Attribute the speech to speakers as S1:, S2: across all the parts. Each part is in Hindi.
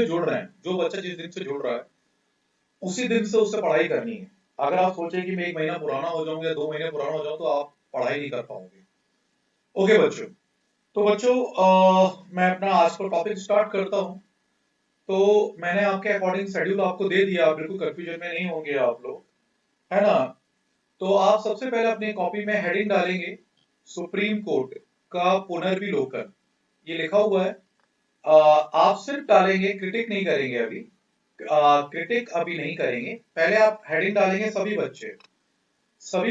S1: से जुड़ रहे हैं, जो बच्चा जिस दिन से जुड़ रहा है उसी दिन से उससे पढ़ाई करनी है। अगर आप सोचे कि मैं 1 महीना पुराना हो जाऊंगा या 2 महीने पुराना हो जाऊं तो आप पढ़ाई नहीं कर पाओगे। ओके बच्चों, तो बच्चों मैं अपना आज का टॉपिक स्टार्ट करता हूं। तो मैंने आपके अकॉर्डिंग शेड्यूल आपको दे दिया, आप बिल्कुल कंफ्यूजन में नहीं होंगे आप लोग, है ना। तो आप सबसे पहले अपनी कॉपी में हेडिंग डालेंगे सुप्रीम कोर्ट का पुनर्विलोकन, ये लिखा हुआ है। आप सिर्फ डालेंगे, क्रिटिक नहीं करेंगे अभी, क्रिटिक अभी नहीं करेंगे। पहले आप हेडिंग डालेंगे सभी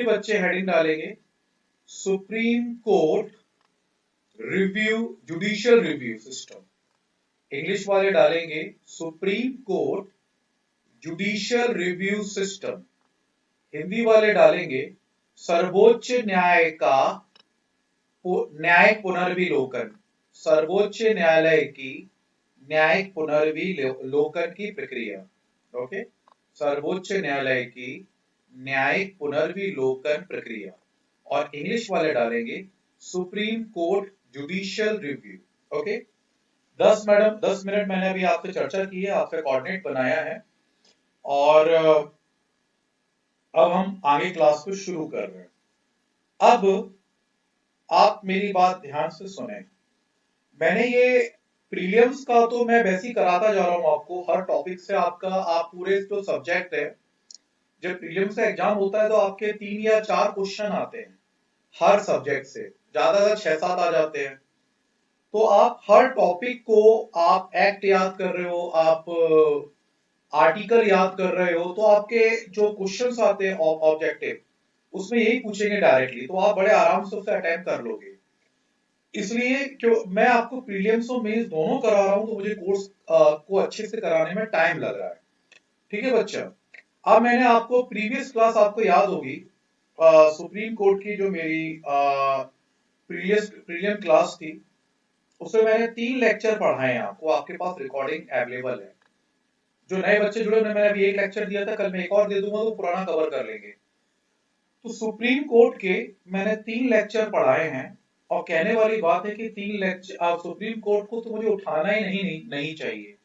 S1: बच्चे हेडिंग डालेंगे supreme court review, judicial review system. English वाले डालेंगे supreme court judicial review system. Hindi वाले डालेंगे सर्वोच्च न्याय का न्यायिक पुनर्विलोकन, सर्वोच्च न्यायालय की न्यायिक पुनर्विलोकन की प्रक्रिया। ओके, सर्वोच्च न्यायालय की न्यायिक पुनर्विलोकन प्रक्रिया। और इंग्लिश वाले डालेंगे supreme court judicial review. Okay, 10 minute मैंने अभी आपसे चर्चा की है, आपसे कोऑर्डिनेट बनाया है, और अब हम आगे क्लास को शुरू कर रहे हैं। अब आप मेरी बात ध्यान से सुने। मैंने ये प्रीलिम्स का तो मैं वैसे ही कराता जा रहा हूं आपको, हर टॉपिक से आपका, आप पूरे जो सब्जेक्ट है, जब प्रीलिम्स का एग्जाम होता है तो आपके 3 या 4 क्वेश्चन आते हैं हर सब्जेक्ट से, ज्यादा 6-7 आ जाते हैं। तो आप हर टॉपिक को, आप एक्ट याद कर रहे हो, आप आर्टिकल याद कर रहे हो, तो आपके जो क्वेश्चंस आते हैं ऑब्जेक्टिव, उसमें यही पूछेंगे डायरेक्टली, तो आप बड़े आराम से उसे अटेम्प्ट कर लोगे। इसलिए क्यों मैं आपको प्रीलिम्स और मेंस दोनों करा रहा हूं, तो मुझे कोर्स को अच्छे से कराने में टाइम लग रहा है। ठीक है बच्चा, अब मैंने आपको प्रीवियस क्लास, आपको याद होगी सुप्रीम कोर्ट की जो मेरी प्रीलियम क्लास थी, उसमें मैंने 3 लेक्चर पढ़ाए हैं आपको, आपके पास रिकॉर्डिंग अवेलेबल है। जो नए बच्चे जुड़े उन्हें मैंने अभी 1 लेक्चर दिया था, कल मैं एक और दे दूंगा तो पुराना कवर कर लेंगे। तो सुप्रीम कोर्ट के मैंने 3 लेक्चर पढ़ाए हैं, और कहने वाली बात है कि 3 लेक्चर सुप्रीम कोर्ट को तो मुझे उठाना ही नहीं चाहिए,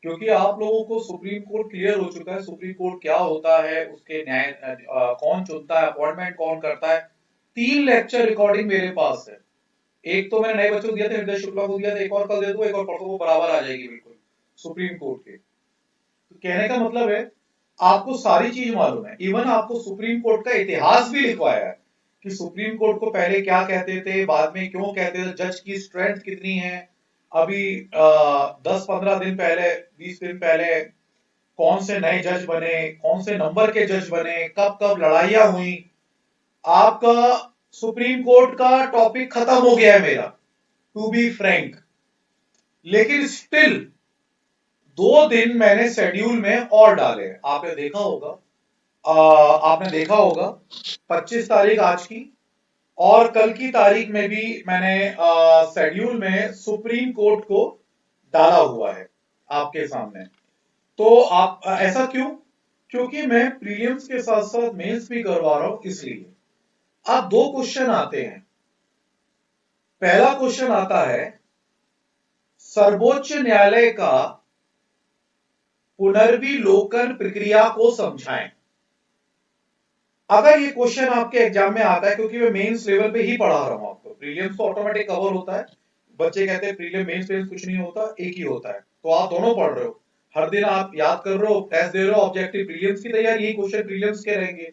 S1: क्योंकि आप लोगों को सुप्रीम कोर्ट क्लियर हो चुका है, सुप्रीम कोर्ट क्या होता है, उसके न्याय कौन चुनता है, अपॉइंटमेंट कौन करता है। 3 लेक्चर रिकॉर्डिंग मेरे पास है, एक तो मैंने नए बच्चों को दिया था, हृदय शुक्ला को दिया था, एक और कल दे दूंगा, एक और परसों को बराबर आ जाएगी बिल्कुल सुप्रीम कोर्ट के। तो कहने का मतलब है आपको सारी चीज मालूम है, इवन आपको सुप्रीम कोर्ट का इतिहास भी लिखवाया है कि सुप्रीम कोर्ट को पहले क्या कहते थे, बाद में क्यों कहते थे, जज की स्ट्रेंथ कितनी है, अभी 10-15 दिन पहले, 20 दिन पहले कौन से नए जज बने, कौन से नंबर के जज बने, कब कब लड़ाइयां हुई। आपका सुप्रीम कोर्ट का टॉपिक खत्म हो गया है मेरा, टू बी फ्रैंक, लेकिन स्टिल 2 दिन मैंने शेड्यूल में और डाले। आपने देखा होगा, 25 तारीख आज की, और कल की तारीख में भी मैंने शेड्यूल में सुप्रीम कोर्ट को डाला हुआ है आपके सामने। तो आप ऐसा क्यों? क्योंकि मैं प्रीलिम्स के साथ साथ मेंस भी करवा रहा हूं, इसलिए। अब 2 क्वेश्चन आते हैं। पहला क्वेश्चन आता है सर्वोच्च न्यायालय का पुनर्विलोकन प्रक्रिया को समझाएं। अगर ये क्वेश्चन आपके एग्जाम में आता है, क्योंकि मैं मेंस लेवल पे ही पढ़ा रहा हूं आपको, प्रीलिम्स तो ऑटोमेटिक कवर होता है, बच्चे कहते हैं प्रीलिम मेंस कुछ नहीं होता, एक ही होता है, तो आप दोनों पढ़ रहे हो, हर दिन आप याद कर रहे हो, टेस्ट दे रहे हो, ऑब्जेक्टिव प्रीलिम्स की तैयारी, यही क्वेश्चन प्रीलिम्स के रहेंगे।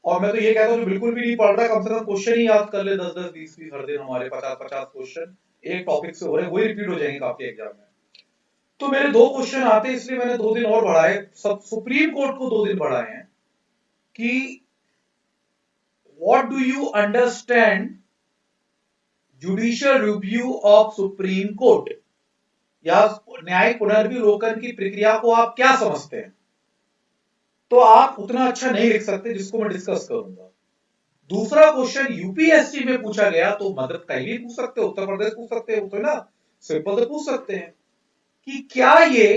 S1: और मैं तो ये कहता हूँ जो बिल्कुल भी नहीं पढ़ रहा, कम से कम क्वेश्चन ही याद कर ले, 10-10, 20-20 हर दिन हमारे 50-50 क्वेश्चन एक टॉपिक से हो रहे, वही रिपीट हो जाएंगे आपके एग्जाम में। तो मेरे 2 क्वेश्चन आते हैं, इसलिए मैंने 2 दिन और बढ़ाए, सब सुप्रीम कोर्ट को 2 दिन बढ़ाए हैं कि what do you understand judicial review of supreme court, या न्यायिक पुनर्विलोकन की प्रक्रिया को आप क्या समझते हैं। तो आप उतना अच्छा नहीं लिख सकते जिसको मैं डिस्कस करूंगा। दूसरा क्वेश्चन यूपीएससी में पूछा गया, तो मदद का भी पूछ सकते हो, उत्तर प्रदेश पूछ सकते हो, तो ना सिंपल से पूछ सकते हैं कि क्या ये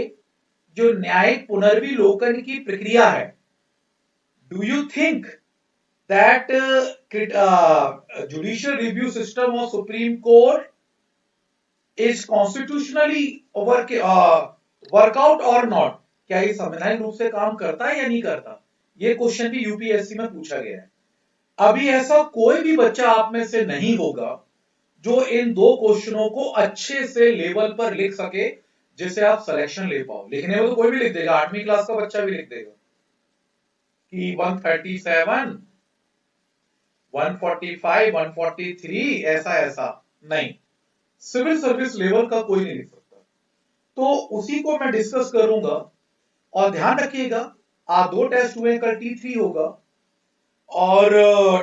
S1: जो न्यायिक पुनर्विलोकन की प्रक्रिया है, do you think that judicial review system of Supreme Court is constitutionally workout और नॉट, क्या ये संवैधानिक रूप से काम करता है या नहीं करता, ये क्वेश्चन भी यूपीएससी में पूछा गया है। अभी ऐसा कोई भी बच्चा आप में से नहीं होगा जो इन दो क्वेश्चनों को अच्छे से लेवल पर लिख सके जिससे आप सिलेक्शन ले पाओ। लिखने में तो कोई भी लिख देगा, 8वीं क्लास का बच्चा भी लिख देगा कि 137, 145, 143, ऐसा ऐसा नहीं, सिविल सर्विस लेवल का कोई नहीं लिख सकता। तो उसी को मैं डिस्कस करूंगा। और ध्यान रखिएगा, आज 2 टेस्ट हुए, कल T3 होगा और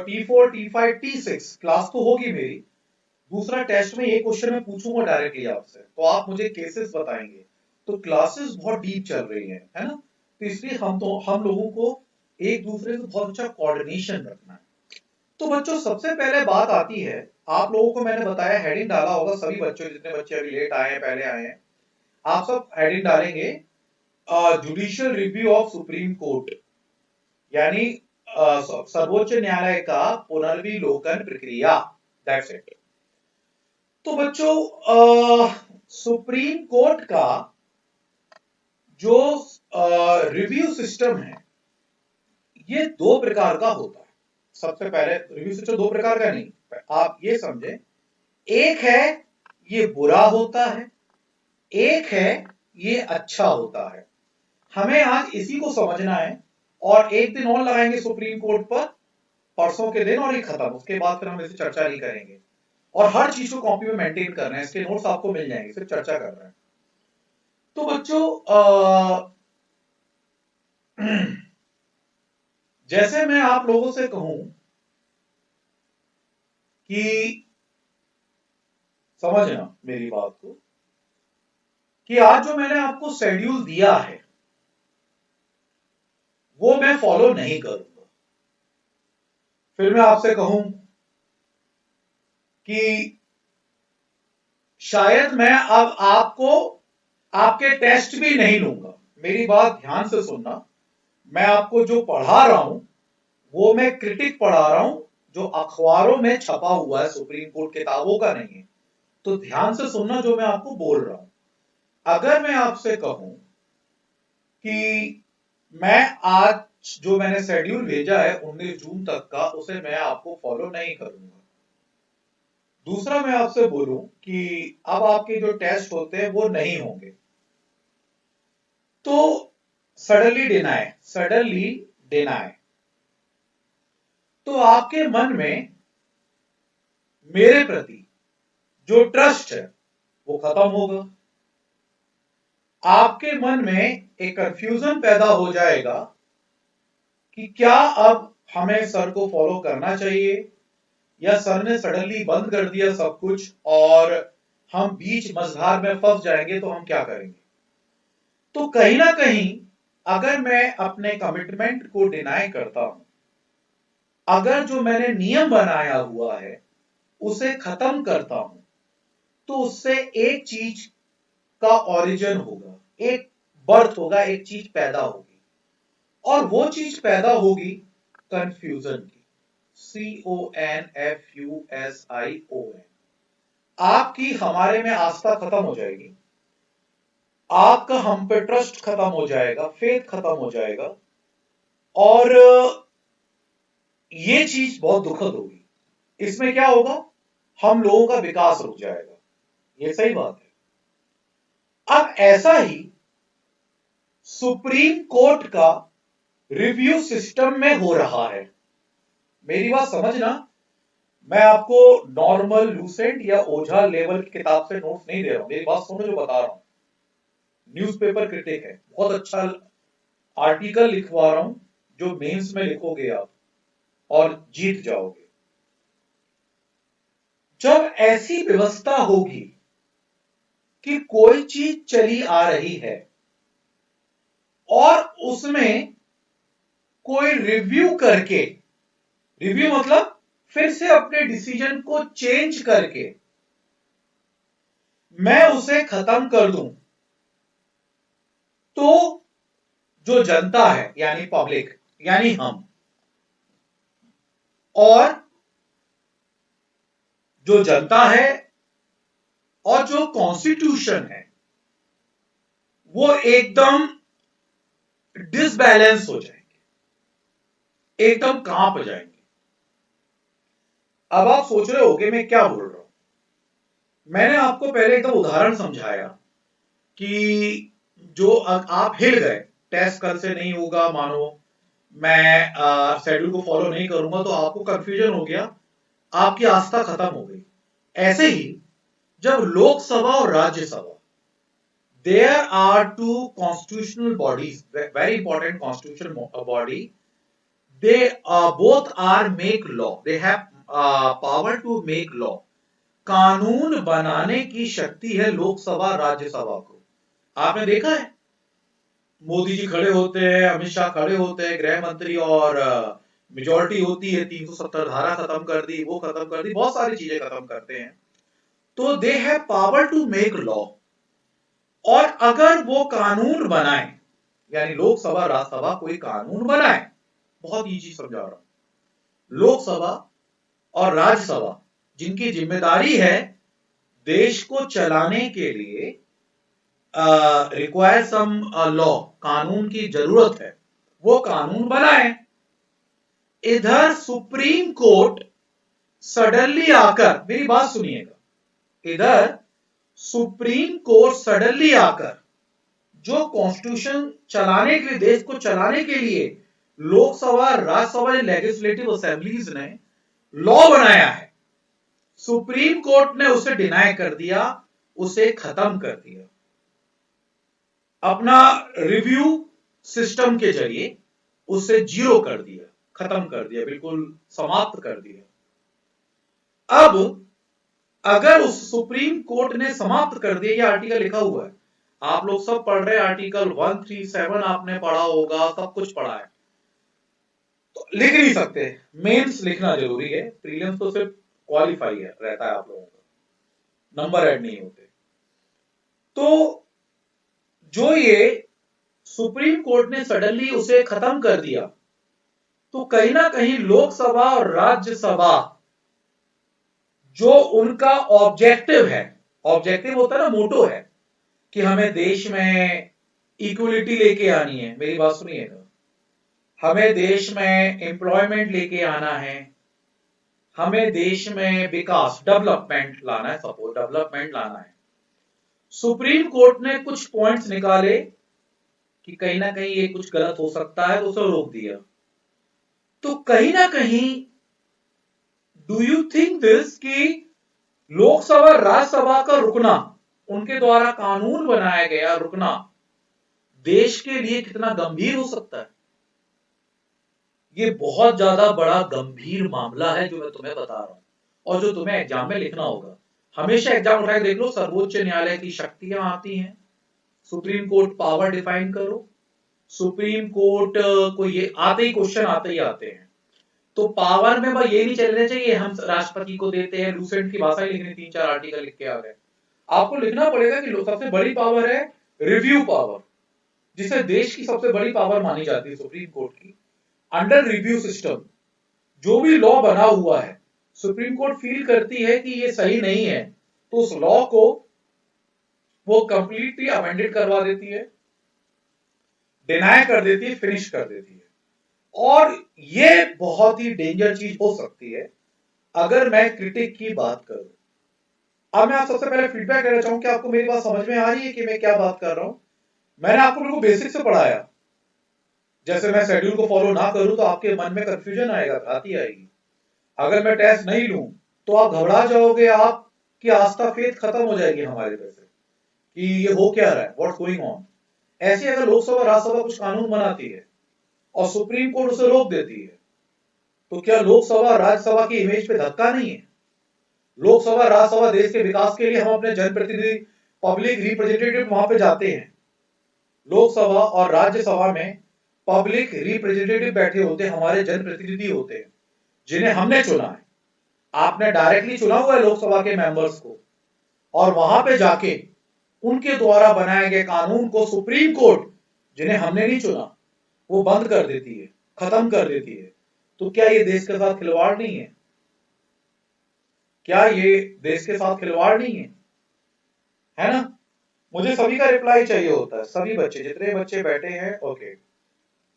S1: T4, T5, T6 क्लास तो होगी मेरी। दूसरा टेस्ट में ये क्वेश्चन मैं पूछूंगा डायरेक्टली आपसे, तो आप मुझे केसेस बताएंगे। तो क्लासेस बहुत डीप चल रही है ना, तो इसलिए हम लोगों को एक दूसरे से बहुत अच्छा कोऑर्डिनेशन रखना है। तो बच्चों सबसे पहले बात आती है, आप लोगों को मैंने बताया, हेडिंग डाला होगा सभी बच्चों, जितने बच्चे अभी लेट आए हैं पहले आए हैं, आप सब हेडिंग डालेंगे judicial review of supreme court, यानी सर्वोच्च न्यायालय का पुनर्विलोकन प्रक्रिया, दैट्स इट। तो बच्चों सुप्रीम कोर्ट का जो रिव्यू सिस्टम है ये 2 प्रकार का होता है। सबसे पहले रिव्यू सिस्टम 2 प्रकार का नहीं, आप ये समझे, एक है ये बुरा होता है, एक है ये अच्छा होता है। हमें आज इसी को समझना है और एक दिन और लगाएंगे सुप्रीम कोर्ट पर, परसों के दिन, और ये खत्म। उसके बाद फिर हम इसे चर्चा नहीं करेंगे और हर चीज को कॉपी में मेंटेन करना है, इसके नोट्स आपको मिल जाएंगे, सिर्फ चर्चा कर रहे हैं। तो बच्चों जैसे मैं आप लोगों से कहूं कि समझना मेरी बात को, कि आज जो मैंने आपको शेड्यूल दिया है वो मैं फॉलो नहीं करूंगा। फिर मैं आपसे कहूं कि शायद मैं अब आपको आपके टेस्ट भी नहीं लूंगा। मेरी बात ध्यान से सुनना, मैं आपको जो पढ़ा रहा हूं वो मैं क्रिटिक पढ़ा रहा हूं, जो अखबारों में छपा हुआ है, सुप्रीम कोर्ट किताबों का नहीं है। तो ध्यान से सुनना जो मैं आपको बोल रहा हूं। अगर मैं आपसे कहूं कि मैं आज जो मैंने शेड्यूल भेजा है 19 जून तक का, उसे मैं आपको फॉलो नहीं करूंगा। दूसरा मैं आपसे बोलूं कि अब आपके जो टेस्ट होते हैं वो नहीं होंगे, तो सडनली डिनाई, सडनली डिनाई, तो आपके मन में मेरे प्रति जो ट्रस्ट है वो खत्म होगा। आपके मन में एक कंफ्यूजन पैदा हो जाएगा कि क्या अब हमें सर को फॉलो करना चाहिए, या सर ने सडनली बंद कर दिया सब कुछ और हम बीच मझधार में फंस जाएंगे तो हम क्या करेंगे। तो कहीं ना कहीं अगर मैं अपने कमिटमेंट को डिनाई करता हूं, अगर जो मैंने नियम बनाया हुआ है उसे खत्म करता हूं, तो उससे एक चीज का ओरिजिन होगा, एक बर्थ होगा, एक चीज पैदा होगी, और वो चीज पैदा होगी कंफ्यूजन की, CONFUSION। आपकी हमारे में आस्था खत्म हो जाएगी, आपका हम पे ट्रस्ट खत्म हो जाएगा, फेथ खत्म हो जाएगा, और ये चीज बहुत दुखद होगी। इसमें क्या होगा, हम लोगों का विकास रुक जाएगा। ये सही बात है। अब ऐसा ही सुप्रीम कोर्ट का रिव्यू सिस्टम में हो रहा है। मेरी बात समझना, मैं आपको नॉर्मल लूसेंट या ओझा लेवल की किताब से नोट्स नहीं दे रहा हूं, मेरी बात सुनो जो बता रहा हूं। न्यूज़पेपर क्रिटिक है, बहुत अच्छा आर्टिकल लिखवा रहा हूं जो मेंस में लिखोगे आप और जीत जाओगे। जब ऐसी व्यवस्था होगी कि कोई चीज चली आ रही है और उसमें कोई रिव्यू करके, रिव्यू मतलब फिर से अपने डिसीजन को चेंज करके मैं उसे खत्म कर दूं, तो जो जनता है यानी पब्लिक, यानी हम, और जो जनता है और जो कॉन्स्टिट्यूशन है, वो एकदम डिसबैलेंस हो जाएंगे, एकदम कांप जाएंगे। अब आप सोच रहे होगे मैं क्या बोल रहा हूं। मैंने आपको पहले एकदम उदाहरण समझाया कि जो आप हिल गए, टेस्ट कल से नहीं होगा, मानो मैं शेड्यूल को फॉलो नहीं करूंगा, तो आपको कंफ्यूजन हो गया, आपकी आस्था खत्म हो गई। ऐसे ही जब लोकसभा और Rajya Sabha, there are two constitutional bodies, very important constitutional body. They both are make law. They have power to make law. कानून बनाने की शक्ति है लोकसभा राज्यसभा को। आपने देखा है, मोदी जी खड़े होते हैं, अमित शाह खड़े होते हैं, गृह मंत्री, और मेजोरिटी होती है, 370 धारा खत्म कर दी, वो खत्म कर दी, बहुत सारी चीजें खत्म करते हैं। तो they have power to make law. और अगर वो कानून बनाए, यानी लोकसभा राज्यसभा कोई कानून बनाए, बहुत इजी समझा रहा हूं, लोकसभा और राज्यसभा जिनकी जिम्मेदारी है देश को चलाने के लिए, रिक्वायर सम लॉ, कानून की जरूरत है, वो कानून बनाए। इधर सुप्रीम कोर्ट सडनली आकर, मेरी बात सुनिएगा, इधर सुप्रीम कोर्ट सडनली आकर जो कॉन्स्टिट्यूशन चलाने के लिए, देश को चलाने के लिए लोकसभा राज्यसभा लेजिस्लेटिव असेंबलीज ने लॉ बनाया है, सुप्रीम कोर्ट ने उसे डिनाई कर दिया, उसे खत्म कर दिया, अपना रिव्यू सिस्टम के जरिए उसे जीरो कर दिया, खत्म कर दिया, बिल्कुल समाप्त कर दिया। अब अगर उस सुप्रीम कोर्ट ने समाप्त कर दिया, यह आर्टिकल लिखा हुआ है, आप लोग सब पढ़ रहे हैं, आर्टिकल 137 आपने पढ़ा होगा, सब कुछ पढ़ा है, तो लिख नहीं सकते, मेंस लिखना जरूरी है, प्रीलिम्स तो सिर्फ क्वालिफाई है रहता है आप लोगों का, नंबर ऐड नहीं होते। तो जो ये सुप्रीम कोर्ट ने सडनली उसे खत्म कर दिया, तो कहीं ना कहीं लोकसभा और राज्यसभा जो उनका ऑब्जेक्टिव है, ऑब्जेक्टिव होता है ना, मोटो है कि हमें देश में इक्वलिटी लेके आनी है, मेरी बात सुनिएगा, हमें देश में एम्प्लॉयमेंट लेके आना है, हमें देश में विकास, डेवलपमेंट लाना है, सपोज डेवलपमेंट लाना है। सुप्रीम कोर्ट ने कुछ पॉइंट्स निकाले कि कहीं ना कहीं ये कुछ गलत हो सकता है, तो उसे रोक दिया। तो कहीं ना कहीं डू यू थिंक दिस कि लोकसभा राज्यसभा का रुकना, उनके द्वारा कानून बनाया गया रुकना, देश के लिए कितना गंभीर हो सकता है? ये बहुत ज्यादा बड़ा गंभीर मामला है जो मैं तुम्हें बता रहा हूं, और जो तुम्हें एग्जाम में लिखना होगा। हमेशा एग्जाम उठा के देख लो, सर्वोच्च न्यायालय की शक्तियां आती हैं, सुप्रीम कोर्ट पावर डिफाइन करो, सुप्रीम कोर्ट को ये आते ही क्वेश्चन आते ही आते हैं। तो पावर में भाई ये नहीं चलना चाहिए हम राष्ट्रपति को देते हैं, लूसेंट की भाषा ही लिखनी, 3-4 आर्टिकल लिख के आ गए। आपको लिखना पड़ेगा कि सबसे बड़ी पावर है रिव्यू पावर, जिसे देश की सबसे बड़ी पावर मानी जाती है सुप्रीम कोर्ट की। अंडर रिव्यू सिस्टम जो भी लॉ बना हुआ है, सुप्रीम कोर्ट फील करती है कि ये सही नहीं है, तो उस लॉ को वो कंप्लीटली अमेंडेड करवा देती है, डिनाई कर देती है, फिनिश कर देती है। और ये बहुत ही डेंजर चीज हो सकती है अगर मैं क्रिटिक की बात करूं। अब मैं आप सबसे पहले फीडबैक देना चाहूं कि आपको मेरी बात समझ में आ रही है कि मैं क्या बात कर रहा हूं। मैंने आपको बिल्कुल बेसिक से पढ़ाया, जैसे मैं शेड्यूल को फॉलो ना करूं तो आपके मन में कंफ्यूजन आएगा, भ्रांति आएगी। अगर मैं टेस्ट नहीं लूं तो आप घबरा जाओगे, आपकी आस्था, फेथ खत्म हो जाएगी हमारे पे से कि ये हो क्या रहा है, व्हाट्स गोइंग ऑन। ऐसे अगर लोकसभा राज्यसभा कुछ कानून बनाती है और सुप्रीम कोर्ट उसे रोक देती है, तो क्या लोकसभा राज्यसभा की इमेज पे धक्का नहीं है? लोकसभा राज्यसभा देश के विकास के लिए हम अपने जनप्रतिनिधि, पब्लिक रिप्रेजेंटेटिव वहां पे जाते हैं। लोकसभा और राज्यसभा में पब्लिक रिप्रेजेंटेटिव बैठे होते हैं, हमारे जनप्रतिनिधि होते हैं जिन्हें हमने चुना है। आपने डायरेक्टली चुना हुआ है लोकसभा के मेंबर्स को, और वहां पे जाके उनके द्वारा बनाए गए कानून को सुप्रीम कोर्ट, जिन्हें हमने नहीं चुना, वो बंद कर देती है, खत्म कर देती है। तो क्या ये देश के साथ खिलवाड़ नहीं है? क्या ये देश के साथ खिलवाड़ नहीं है? है ना? मुझे सभी का रिप्लाई चाहिए होता है, सभी बच्चे, जितने बच्चे बैठे हैं। ओके,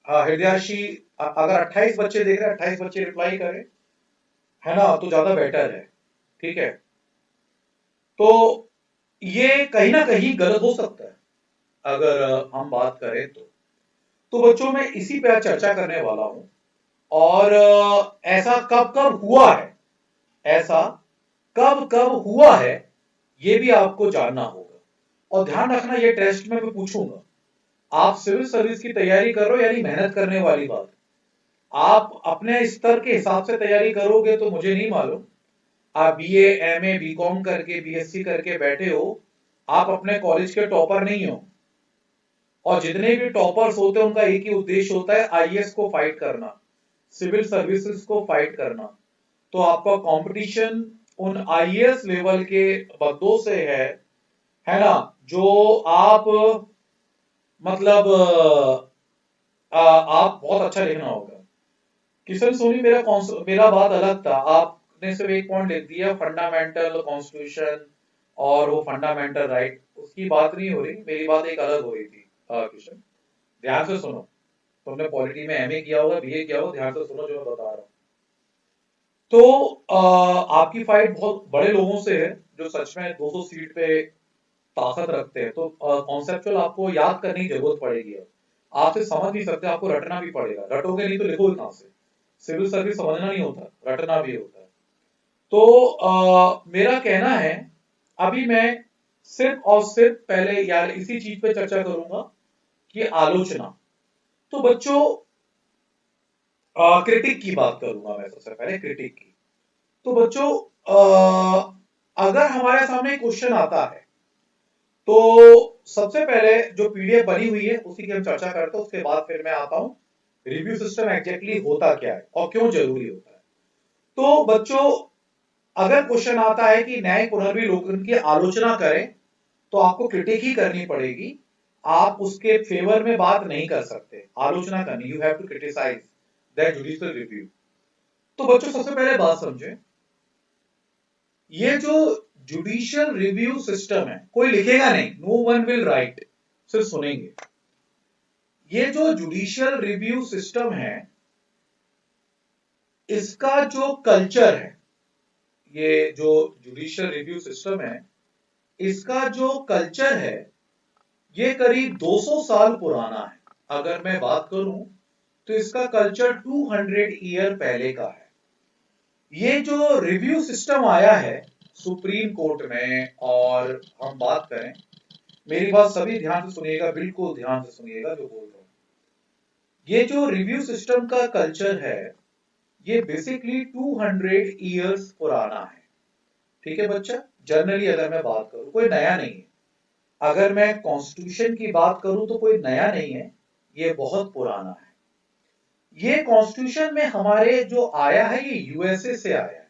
S1: हृदयाशी, अगर 28 बच्चे देख रहे हैं, 28 बच्चे रिप्लाई करें, है ना, तो ज्यादा बेटर है। ठीक है, तो ये कहीं ना कहीं गलत हो सकता है अगर हम बात करें तो बच्चों में इसी पे आज चर्चा करने वाला हूं। और ऐसा कब कब हुआ है, ऐसा कब कब हुआ है, ये भी आपको जानना होगा। और ध्यान रखना, ये टेस्ट में मैं पूछूंगा। आप सिविल सर्विस की तैयारी कर रहे हो, यानी मेहनत करने वाली बात। आप अपने स्तर के हिसाब से तैयारी करोगे तो मुझे नहीं मालूम। आप बीए, एमए, बीकॉम करके, बीएससी करके बैठे हो, आप अपने कॉलेज के टॉपर नहीं हो। और जितने भी टॉपर्स होते हैं उनका एक ही उद्देश्य होता है, आईएएस को फाइट करना, सिविल सर्विसेज को फाइट करना। तो आपका कंपटीशन उन आईएएस लेवल के बंदों से है ना, जो आप मतलब आप बहुत अच्छा लिखना होगा। किशन सोनी, मेरा बात अलग था। आपने सिर्फ एक पॉइंट लिख दिया, फंडामेंटल कॉन्स्टिट्यूशन और वो फंडामेंटल राइट, उसकी बात नहीं हो रही, मेरी बात एक अलग हो रही थी। किशन, ध्यान से सुनो। तुमने पॉलिटी में एमए किया होगा, बीए किया होगा, ध्यान से सुनो जो मैं बता रहा हूँ। तो आपकी फाइट बहुत बड़े लोगों से है, जो सच में 200 सीट पे ताकत रखते हैं। तो कॉन्सेप्चुअल आपको याद करने की जरूरत पड़ेगी। अब आपसे समझ नहीं सकते, आपको रटना भी पड़ेगा। रटोगे नहीं तो लिखोगे कहां से? सिविल सर्विस समझना नहीं होता, रटना भी होता है। तो मेरा कहना है, अभी मैं सिर्फ और सिर्फ पहले यार इसी चीज पे चर्चा करूंगा कि आलोचना। तो बच्चों, क्रिटिक की बात करूंगा मैं सबसे पहले, क्रिटिक की। तो बच्चों, अगर हमारे सामने क्वेश्चन आता है तो सबसे पहले जो पीडीएफ बनी हुई है उसी की हम चर्चा करते हैं। उसके बाद फिर मैं आता हूं रिव्यू सिस्टम एग्जैक्टली होता क्या है और क्यों जरूरी होता है। तो बच्चों, अगर क्वेश्चन आता है कि न्यायिक पुनर्विलोकन की आलोचना करें, तो आपको क्रिटिक ही करनी पड़ेगी। आप उसके फेवर में बात नहीं कर सकते, आलोचना करनी, you have to criticise that judicial review. तो बच्चों, सबसे पहले बात समझे, ये जो जुडिशियल रिव्यू सिस्टम है, कोई लिखेगा नहीं, नो वन विल राइट, सिर्फ सुनेंगे। ये जो जुडिशियल रिव्यू सिस्टम है, इसका जो कल्चर है, ये जो जुडिशियल रिव्यू सिस्टम है, इसका जो कल्चर है, ये करीब 200 साल पुराना है। अगर मैं बात करूं तो इसका कल्चर 200 ईयर पहले का है। ये जो रिव्यू सिस्टम आया है सुप्रीम कोर्ट में, और हम बात करें, मेरी बात सभी ध्यान से सुनिएगा, बिल्कुल ध्यान से सुनिएगा जो बोल रहा हूं। ये जो रिव्यू सिस्टम का कल्चर है, ये बेसिकली 200 ईयर्स पुराना है। ठीक है बच्चा, जनरली अगर मैं बात करूं, कोई नया नहीं है। अगर मैं कॉन्स्टिट्यूशन की बात करूं तो कोई नया नहीं है, ये बहुत पुराना है। ये कॉन्स्टिट्यूशन में हमारे जो आया है, ये यूएसए से आया है।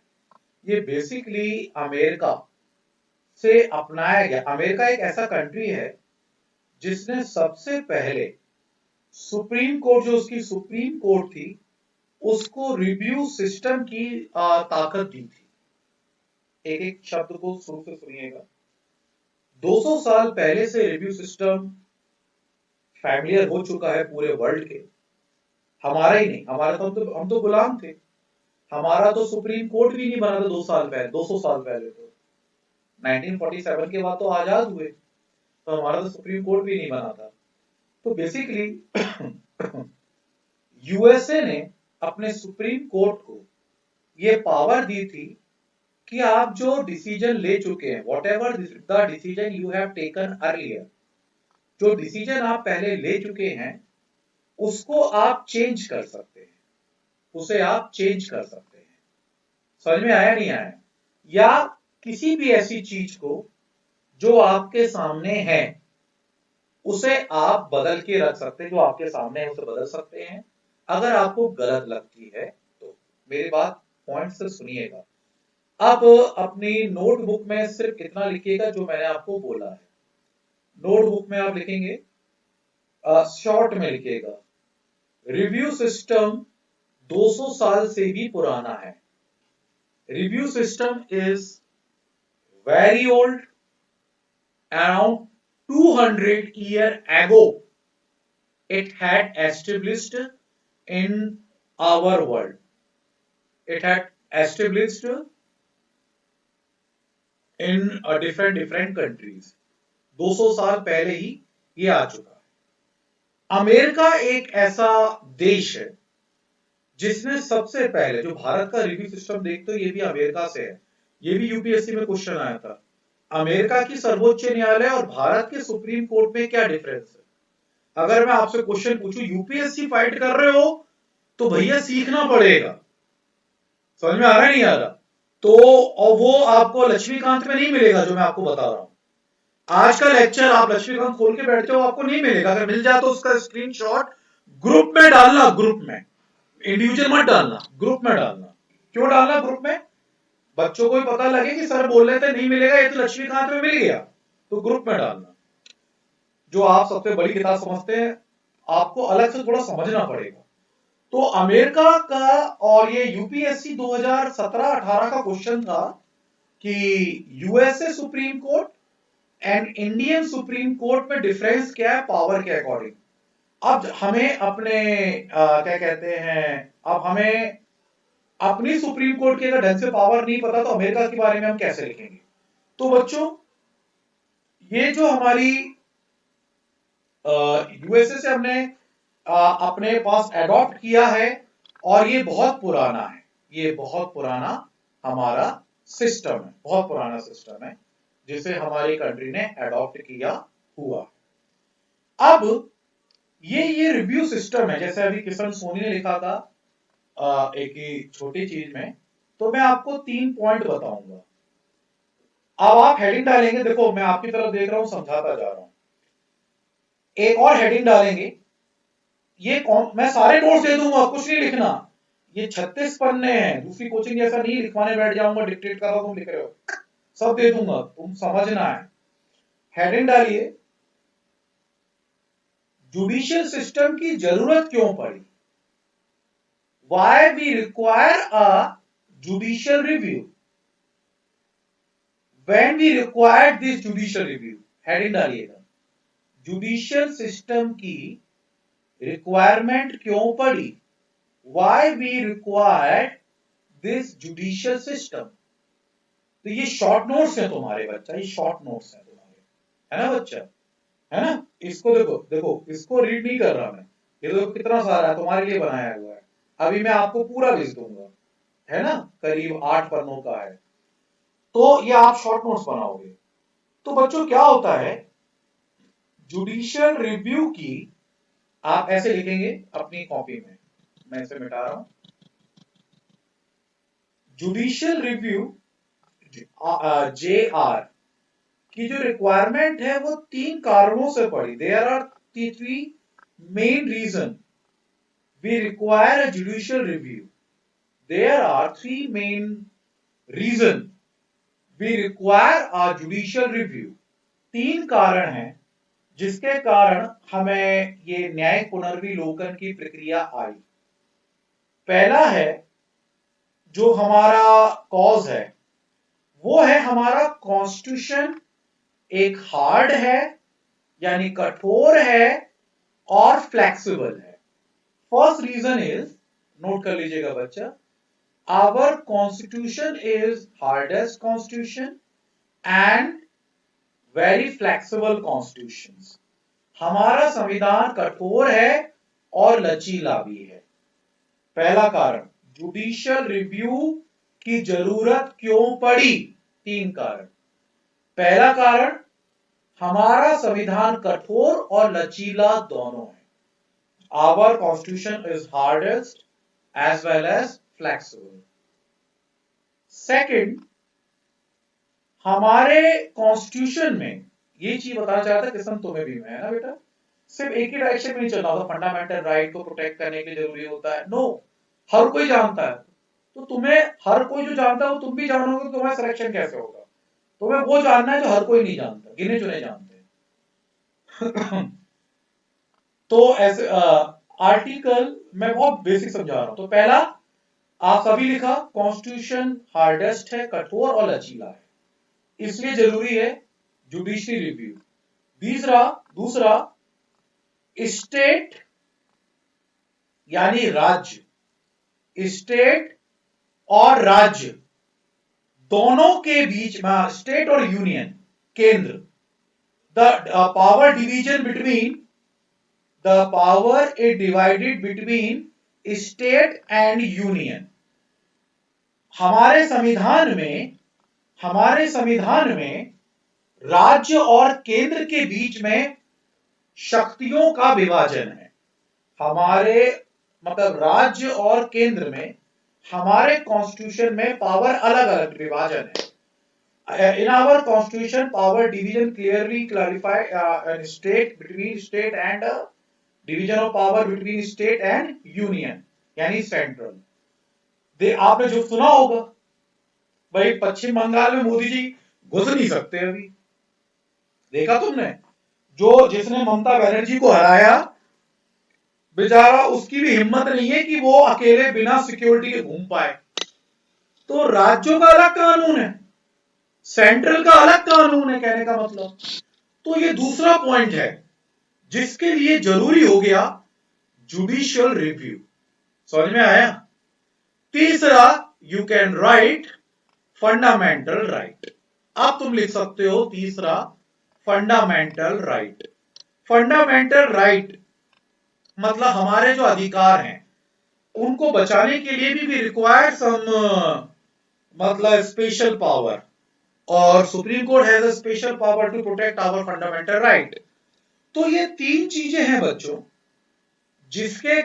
S1: ये बेसिकली अमेरिका से अपनाया गया। अमेरिका एक ऐसा कंट्री है जिसने सबसे पहले सुप्रीम कोर्ट, जो उसकी सुप्रीम कोर्ट थी, उसको रिव्यू सिस्टम की ताकत दी थी। एक एक शब्द को शुरू से सुनिएगा। 200 साल पहले से रिव्यू सिस्टम फैमिलियर हो चुका है पूरे वर्ल्ड के। हमारा ही नहीं, हमारा तो हम तो गुलाम थे। हमारा तो सुप्रीम कोर्ट भी नहीं बना था 2 साल पहले, 200 साल पहले। तो 1947 के बाद तो आजाद हुए, तो हमारा तो सुप्रीम कोर्ट भी नहीं बना था। तो बेसिकली यूएसए ने अपने सुप्रीम कोर्ट को ये पावर दी थी कि आप जो डिसीजन ले चुके हैं, what ever the decision you have taken earlier, जो डिसीजन आप पहले ले चुके हैं, उसको आप चेंज कर सकते हैं, उसे आप चेंज कर सकते हैं। समझ में आया नहीं आया? या किसी भी ऐसी चीज को जो आपके सामने है, उसे आप बदल के रख सकते हैं। जो आपके सामने है उसे बदल सकते हैं, अगर आपको गलत लगती है तो। मेरी बात पॉइंट से सुनिएगा। अब अपनी नोटबुक में सिर्फ इतना लिखिएगा जो मैंने आपको बोला है। नोटबुक में आप लिखेंगे, शॉर्ट में लिखिएगा, रिव्यू सिस्टम 200 साल से भी पुराना है। Review system is very old, around 200 years ago it had established in our world. It had established in different countries. 200 साल पहले ही ये आ चुका है। अमेरिका एक ऐसा देश है जिसने सबसे पहले, जो भारत का रिव्यू सिस्टम देखते हो ये भी अमेरिका से है, ये भी यूपीएससी में क्वेश्चन आया था। अमेरिका की सर्वोच्च न्यायालय और भारत के सुप्रीम कोर्ट में क्या डिफरेंस है? अगर मैं आपसे क्वेश्चन पूछूं, यूपीएससी फाइट कर रहे हो तो भैया सीखना पड़ेगा। समझ में आ रहा है नहीं आ रहा? तो और वो आपको लक्ष्मीकांत में नहीं मिलेगा जो मैं आपको बता रहा हूं। आज का लेक्चर आप लक्ष्मीकांत खोल के बैठते हो, आपको नहीं मिलेगा। अगर मिल जाए तो उसका स्क्रीनशॉट ग्रुप में डालना, ग्रुप में, इंडिविजुअल मत डालना, ग्रुप में डालना। क्यों डालना ग्रुप में? बच्चों को भी पता लगे कि सर बोल रहे थे नहीं मिलेगा, ये तो लक्ष्मीकांत में मिल गया, तो ग्रुप में डालना। जो आप सबसे बड़ी किताब समझते हैं, आपको अलग से थोड़ा समझना पड़ेगा। तो अमेरिका का और ये यूपीएससी 2017-18 का क्वेश्चन था कि USA supreme court and Indian supreme court में डिफरेंस क्या है पावर के अकॉर्डिंग। अब हमें अपने क्या कहते हैं, अब हमें अपनी सुप्रीम कोर्ट की अगर ढंग से पावर नहीं पता तो अमेरिका के बारे में हम कैसे लिखेंगे? तो बच्चों, ये जो हमारी यूएसए से हमने अपने पास अडॉप्ट किया है और ये बहुत पुराना है, ये बहुत पुराना हमारा सिस्टम है, बहुत पुराना सिस्टम है जिसे हमारी कंट्री ने अडॉप्ट किया हुआ। अब ये रिव्यू सिस्टम है, जैसे अभी किशन सोनी ने लिखा था एक ही छोटी चीज में, तो मैं आपको 3 पॉइंट बताऊंगा। अब आप हेडिंग डालेंगे, देखो मैं आपकी तरफ देख रहा हूं, समझाता जा रहा हूं। एक और हेडिंग डालेंगे, ये मैं सारे नोट्स दे दूंगा, कुछ नहीं लिखना। ये 36 पन्ने हैं, दूसरी कोचिंग जैसा नहीं लिखवाने बैठ जाऊंगा, डिक्टेट कर रहा हूं तुम लिख रहे हो, सब दे दूंगा, तुम समझना है। हेडिंग डालिए, जुडिशियल सिस्टम की जरूरत क्यों पड़ी? Why we require a judicial review? When we required this judicial review, heading डालिएगा, जुडिशियल सिस्टम की रिक्वायरमेंट क्यों पड़ी? Why we required this judicial system? तो ये शॉर्ट नोट्स है तुम्हारे बच्चा, ये शॉर्ट नोट्स है तुम्हारे, है ना बच्चा, है ना? इसको देखो, देखो इसको रीड नहीं कर रहा मैं, ये देखो कितना सारा है, तुम्हारे लिए बनाया हुआ है। अभी मैं आपको पूरा भेज दूंगा, है ना, करीब 8 पन्नों का है, तो ये आप शॉर्ट नोट्स बनाओगे। तो बच्चों क्या होता है, जुडिशियल रिव्यू की आप ऐसे लिखेंगे अपनी कॉपी में, मैं इसे मिटा रहा हूं। जुडिशियल रिव्यू JR की जो रिक्वायरमेंट है वो 3 कारणों से पड़ी। There are 3 main reason we require a judicial review. There are 3 main reason we require a judicial review. 3 कारण हैं जिसके कारण हमें ये न्यायिक पुनर्विलोकन की प्रक्रिया आई। पहला है, जो हमारा कॉज है वो है हमारा कॉन्स्टिट्यूशन एक हार्ड है, यानी कठोर है और फ्लेक्सिबल है। फर्स्ट रीजन इज, नोट कर लीजिएगा बच्चा, our constitution is hardest constitution and very flexible constitution. हमारा संविधान कठोर है और लचीला भी है। पहला कारण, जुडिशियल रिव्यू की जरूरत क्यों पड़ी? 3 कारण। पहला कारण, हमारा संविधान कठोर और लचीला दोनों है। Our constitution is hardest as well as flexible. Second, हमारे कॉन्स्टिट्यूशन में, ये चीज बताना चाहता किशन तुम्हें भी, मैं है ना बेटा, सिर्फ एक ही डायरेक्शन में नहीं चलना होता। फंडामेंटल राइट को प्रोटेक्ट करने के लिए जरूरी होता है, नो, हर कोई जानता है। तो तुम्हें हर कोई जो जानता है वो तुम भी जानोगे, तो तुम्हारा सिलेक्शन कैसे होगा? तुम्हें वो जानना है जो हर कोई नहीं जानता, गिने चुने जानते हैं। तो ऐसे आर्टिकल मैं बहुत बेसिक समझा रहा हूं। तो पहला आप सभी लिखा, कॉन्स्टिट्यूशन हार्डेस्ट है, कठोर और लचीला है, इसलिए जरूरी है जुडिशरी रिव्यू। दूसरा स्टेट यानी राज्य, स्टेट और राज्य दोनों के बीच में, स्टेट और यूनियन, केंद्र, the power division between, the power is divided between state and union. हमारे संविधान में राज्य और केंद्र के बीच में शक्तियों का विभाजन है। हमारे मतलब राज्य और केंद्र में हमारे कॉन्स्टिट्यूशन में पावर अलग अलग विभाजन है। In our constitution power division clearly clarify state between state and division of power between state and union यानी सेंट्रल। आपने जो सुना होगा भाई पश्चिम बंगाल में मोदी जी घुस नहीं सकते, अभी देखा तुमने? जो जिसने ममता बनर्जी को हराया बेचारा, उसकी भी हिम्मत नहीं है कि वो अकेले बिना सिक्योरिटी के घूम पाए। तो राज्यों का अलग कानून है, सेंट्रल का अलग कानून है, कहने का मतलब। तो ये दूसरा पॉइंट है जिसके लिए जरूरी हो गया जुडिशियल रिव्यू। समझ में आया? तीसरा, you can write fundamental right. अब तुम लिख सकते हो तीसरा, फंडामेंटल राइट। फंडामेंटल राइट मतलब हमारे जो अधिकार हैं उनको बचाने के लिए भी रिक्वायर्ड सम मतलब स्पेशल पावर, और supreme court has a special power to protect our fundamental right. तो ये तीन चीजें हैं बच्चों जिसके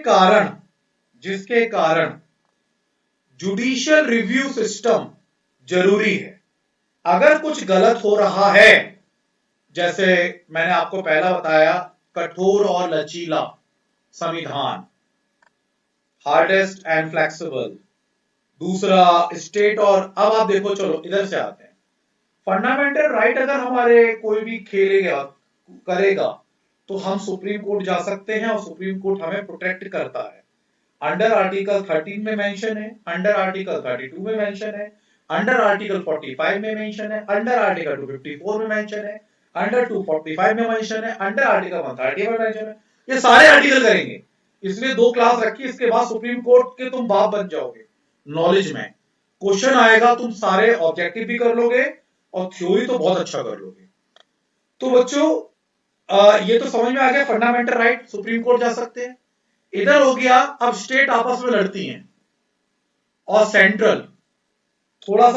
S1: कारण जुडिशियल रिव्यू सिस्टम जरूरी है। अगर कुछ गलत हो रहा है, जैसे मैंने आपको पहला बताया कठोर और लचीला संविधान, हार्डेस्ट एंड फ्लेक्सिबल, दूसरा स्टेट, और अब आप देखो, चलो इधर से आते हैं, फंडामेंटल राइट अगर हमारे कोई भी खेलेगा करेगा तो हम सुप्रीम कोर्ट जा सकते हैं और सुप्रीम कोर्ट हमें प्रोटेक्ट करता है। अंडर आर्टिकल 13 में मेंशन है, अंडर आर्टिकल 32 में मेंशन है, अंडर आर्टिकल 45 में मेंशन है, अंडर आर्टिकल 254 में मेंशन है, अंडर 245 में मेंशन है, अंडर आर्टिकल 130 में मेंशन है। ये सारे आर्टिकल करेंगे, इसलिए 2 क्लास रखी, इसके बाद सुप्रीम कोर्ट के तुम बाप बन जाओगे। नॉलेज में क्वेश्चन आएगा, तुम सारे ऑब्जेक्टिव भी कर लोगे और थ्योरी तो बहुत अच्छा कर लोगे। तो बच्चों ये तो समझ में आ गया, फंडामेंटल राइट सुप्रीम कोर्ट जा सकते हैं। इधर हो गया, अब स्टेट आपस में लड़ती हैं और सेंट्रल, थोड़ा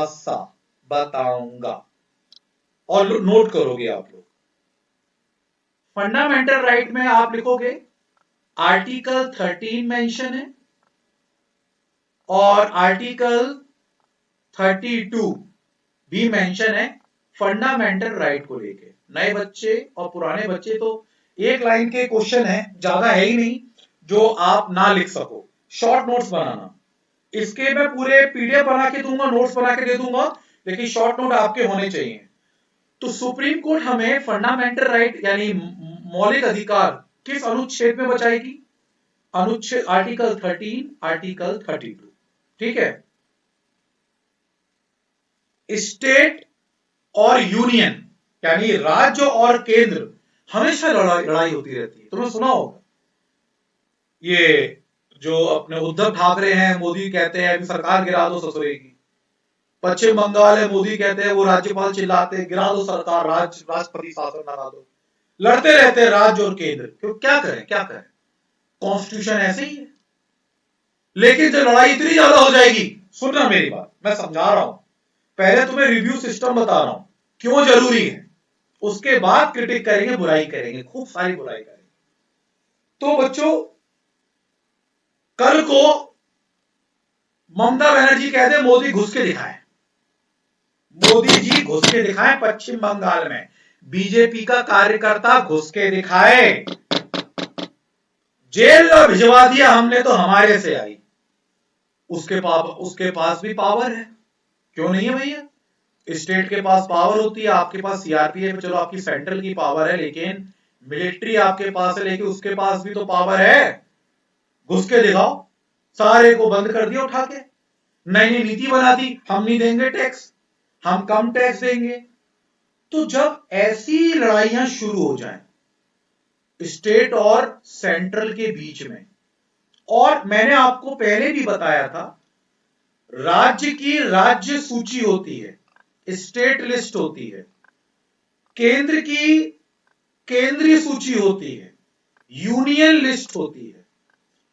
S1: सा बताऊंगा और नोट करोगे आप लोग। फंडामेंटल राइट में आप लिखोगे आर्टिकल 13 मेंशन है और आर्टिकल 32 भी मेंशन है फंडामेंटल राइट को लेके। नए बच्चे और पुराने बच्चे तो एक लाइन के क्वेश्चन है, ज्यादा है ही नहीं जो आप ना लिख सको। शॉर्ट नोट्स बनाना, इसके मैं पूरे पीडीएफ बना के दूंगा, नोट्स बना के दे दूंगा, लेकिन शॉर्ट नोट आपके होने चाहिए। तो सुप्रीम कोर्ट हमें फंडामेंटल राइट यानी मौलिक अधिकार किस अनुच्छेद में बचाएगी? अनुच्छेद आर्टिकल 13, आर्टिकल 32। ठीक है। स्टेट और यूनियन यानी राज्य और केंद्र हमेशा लड़ाई होती रहती है। तुमने सुना होगा, ये जो अपने उद्धव ठाकरे हैं, मोदी कहते हैं कि सरकार गिरा दो ससुरे की। पश्चिम बंगाल है, मोदी कहते हैं, वो राज्यपाल चिल्लाते गिरा दो सरकार, राष्ट्रपति शासन लगा दो। लड़ते रहते हैं राज्य और केंद्र। क्यों? क्या करें? कॉन्स्टिट्यूशन ऐसे ही है। लेकिन जब लड़ाई इतनी ज्यादा हो जाएगी, सुनना मेरी बात, मैं समझा रहा हूं, पहले तुम्हें रिव्यू सिस्टम बता रहा हूं क्यों जरूरी है, उसके बाद क्रिटिक करेंगे, बुराई करेंगे, खूब सारी बुराई करेंगे। तो बच्चों कल को ममता बनर्जी कहते मोदी घुस के दिखाए, मोदी जी घुस के दिखाए पश्चिम बंगाल में, बीजेपी का कार्यकर्ता घुस के दिखाए, जेल में भिजवा दिया हमने तो हमारे से आई। उसके पास भी पावर है, क्यों नहीं है भैया? स्टेट के पास पावर होती है, आपके पास सीआरपीएफ, चलो आपकी सेंट्रल की पावर है, लेकिन मिलिट्री आपके पास है, लेकिन उसके पास भी तो पावर है। घुस के दिखाओ, सारे को बंद कर दिया उठा के, नई नीति बना दी, हम नहीं देंगे टैक्स, हम कम टैक्स देंगे। तो जब ऐसी लड़ाइयां शुरू हो जाएं स्टेट और सेंट्रल के बीच में, और मैंने आपको पहले भी बताया था राज्य की राज्य सूची होती है, स्टेट लिस्ट होती है, केंद्र की केंद्रीय सूची होती है, यूनियन लिस्ट होती है,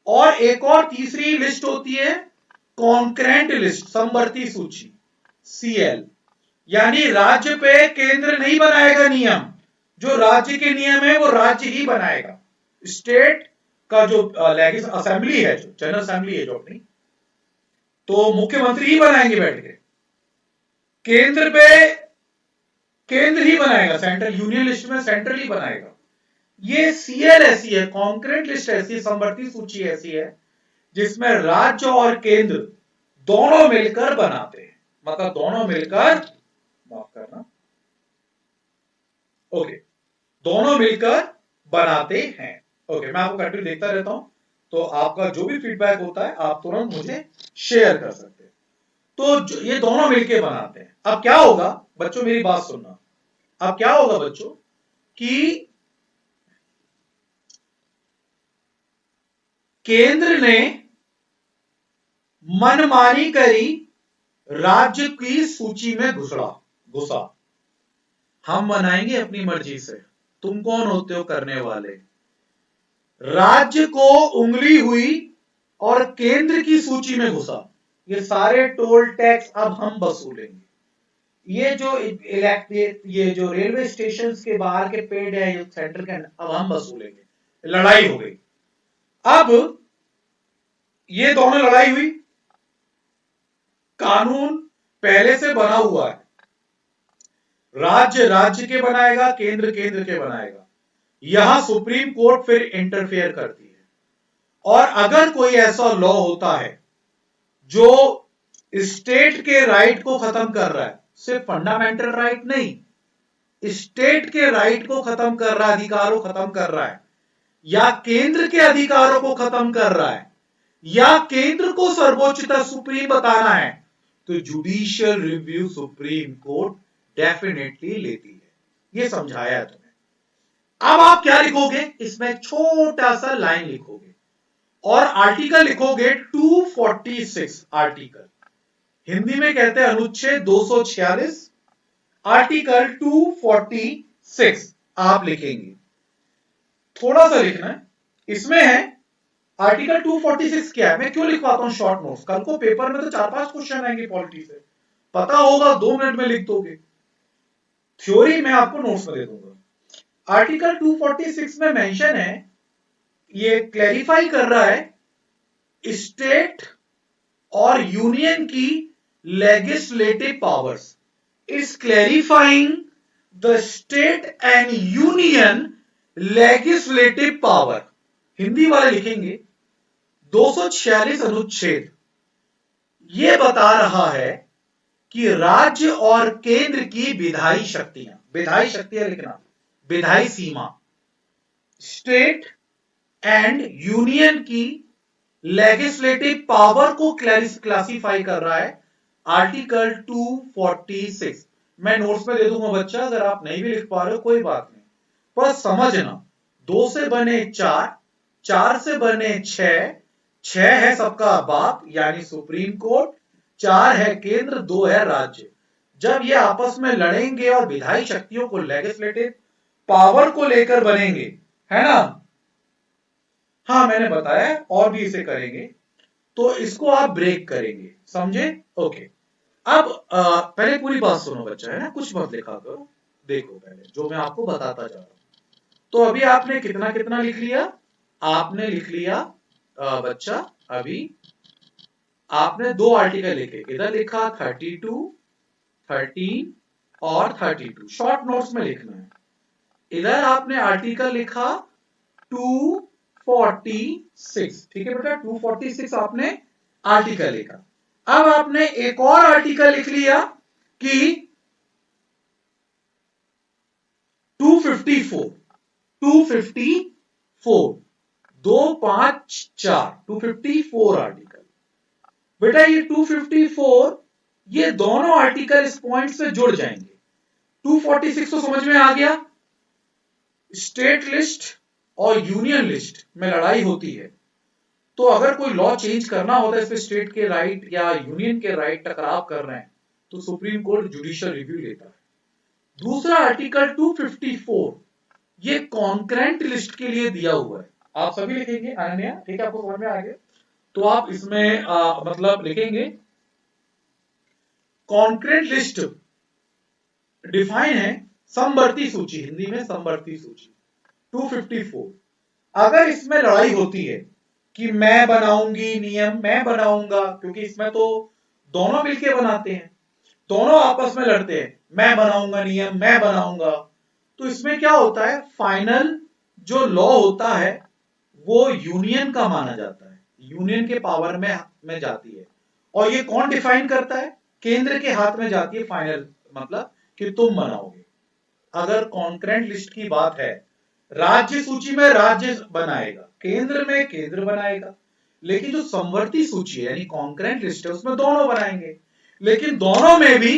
S1: और एक और तीसरी लिस्ट होती है कॉन्करेंट लिस्ट, समवर्ती सूची, सीएल। यानी राज्य पे केंद्र नहीं बनाएगा नियम, जो राज्य के नियम है वो राज्य ही बनाएगा। स्टेट का जो असेंबली है, जो जनरल असेंबली है जो अपनी, तो मुख्यमंत्री ही बनाएंगे बैठ के। केंद्र पे केंद्र ही बनाएगा, सेंट्रल यूनियन लिस्ट में सेंट्रल ही बनाएगा। ये सीएल ऐसी है, कॉन्करेंट लिस्ट ऐसी है, समवर्ती सूची ऐसी है जिसमें राज्य और केंद्र दोनों मिलकर बनाते हैं, मतलब दोनों मिलकर, माफ करना, ओके, दोनों मिलकर बनाते हैं। ओके, मैं आपको कंटिन्यू देखता रहता हूं, तो आपका जो भी फीडबैक होता है आप तुरंत मुझे शेयर कर सकते हैं। तो ये दोनों मिलकर बनाते हैं। अब क्या होगा बच्चों, मेरी बात सुनना, अब क्या होगा बच्चों कि केंद्र ने मनमानी करी, राज्य की सूची में घुसा। हम बनाएंगे अपनी मर्जी से, तुम कौन होते हो करने वाले। राज्य को उंगली हुई और केंद्र की सूची में घुसा। ये सारे टोल टैक्स अब हम वसूलेंगे। ये जो रेलवे स्टेशन के बाहर के पेड़ है सेंटर के, अब हम वसूलेंगे। लड़ाई हो गई। अब ये दोनों लड़ाई हुई, कानून पहले से बना हुआ है, राज्य राज्य के बनाएगा, केंद्र केंद्र के बनाएगा। यहां सुप्रीम कोर्ट फिर इंटरफेयर करती है, और अगर कोई ऐसा लॉ होता है जो स्टेट के राइट को खत्म कर रहा है, सिर्फ फंडामेंटल राइट नहीं, स्टेट के राइट को खत्म कर रहा है, अधिकारों को खत्म कर रहा है, या केंद्र के अधिकारों को खत्म कर रहा है, या केंद्र को सर्वोच्चता सुप्रीम बताना है, तो judicial review supreme court definitely लेती है। ये समझाया है तुम्हें। अब आप क्या लिखोगे, इसमें एक छोटा सा लाइन लिखोगे और आर्टिकल लिखोगे 246। आर्टिकल हिंदी में कहते हैं अनुच्छेद 246, आर्टिकल 246 आप लिखेंगे। थोड़ा सा लिखना है, इसमें है आर्टिकल 246 क्या है। मैं क्यों लिखवाता हूं शॉर्ट नोट्स, कल को पेपर में तो 4-5 क्वेश्चन आएंगे पॉलिटी से, पता होगा 2 मिनट में लिख दोगे, थ्योरी मैं आपको नोट्स में दे दूंगा। आर्टिकल 246 में मेंशन है, ये क्लैरिफाई कर रहा है स्टेट और यूनियन की legislative powers, is clarifying the state and union legislative power. Hindi वाले लिखेंगे 246 अनुच्छेद यह बता रहा है कि राज्य और केंद्र की विधायी शक्तियां लिखना, विधायी सीमा, स्टेट एंड यूनियन की लेजिस्लेटिव पावर को क्लासिफाई कर रहा है आर्टिकल 246। मैं नोट्स में दे दूंगा बच्चा, अगर आप नहीं भी लिख पा रहे हो कोई बात नहीं, पर समझना 2 से बने 4, 4 से बने 6, 6 है सबका बाप यानी सुप्रीम कोर्ट, 4 है केंद्र, 2 है राज्य। जब ये आपस में लड़ेंगे और विधायी शक्तियों को, लेजिस्लेटिव पावर को लेकर बनेंगे, है ना। हाँ मैंने बताया और भी इसे करेंगे, तो इसको आप ब्रेक करेंगे, समझे। ओके, अब पहले पूरी बात सुनो बच्चा, है ना, कुछ मत लिखा करो, देखो पहले जो मैं आपको बताता जा रहा हूं। तो अभी आपने कितना कितना लिख लिया, आपने लिख लिया बच्चा, अभी आपने 2 आर्टिकल लिखे, इधर लिखा 32, 13 और 32, शॉर्ट नोट्स में लिखना है। इधर आपने आर्टिकल लिखा 246, ठीक है बेटा, 246 आपने आर्टिकल लिखा। अब आपने एक और आर्टिकल लिख लिया कि 254, 254 254 आर्टिकल। बेटा ये 254, ये दोनों आर्टिकल इस पॉइंट से जुड़ जाएंगे। 246 तो समझ में आ गया। स्टेट लिस्ट और यूनियन लिस्ट में लड़ाई होती है, तो अगर कोई लॉ चेंज करना होता है, इसमें स्टेट के राइट या यूनियन के राइट टकराव कर रहे हैं, तो सुप्रीम कोर्ट जुडिशियल रिव्यू लेता है। दूसरा आर्टिकल 254 ये कॉन्करेंट लिस्ट के लिए दिया हुआ है। आप सभी लिखेंगे अनन्या, ठीक है, आपको समझ में आ गया, तो आप इसमें मतलब लिखेंगे कॉन्करेंट लिस्ट डिफाइन है समवर्ती सूची, हिंदी में समवर्ती सूची 254। अगर इसमें लड़ाई होती है कि मैं बनाऊंगी नियम, मैं बनाऊंगा, क्योंकि इसमें तो दोनों मिलके बनाते हैं, दोनों आपस में लड़ते हैं, मैं बनाऊंगा नियम, मैं बनाऊंगा, तो इसमें क्या होता है, फाइनल जो लॉ होता है वो यूनियन का माना जाता है, यूनियन के पावर में जाती है। और ये कौन डिफाइन करता है, केंद्र के हाथ में जाती है फाइनल, मतलब कि तुम बनाओगे। अगर कॉन्करेंट लिस्ट की बात है, राज्य सूची में राज्य बनाएगा, केंद्र में केंद्र बनाएगा, लेकिन जो समवर्ती सूची है यानी कॉन्करेंट लिस्ट है उसमें दोनों बनाएंगे, लेकिन दोनों में भी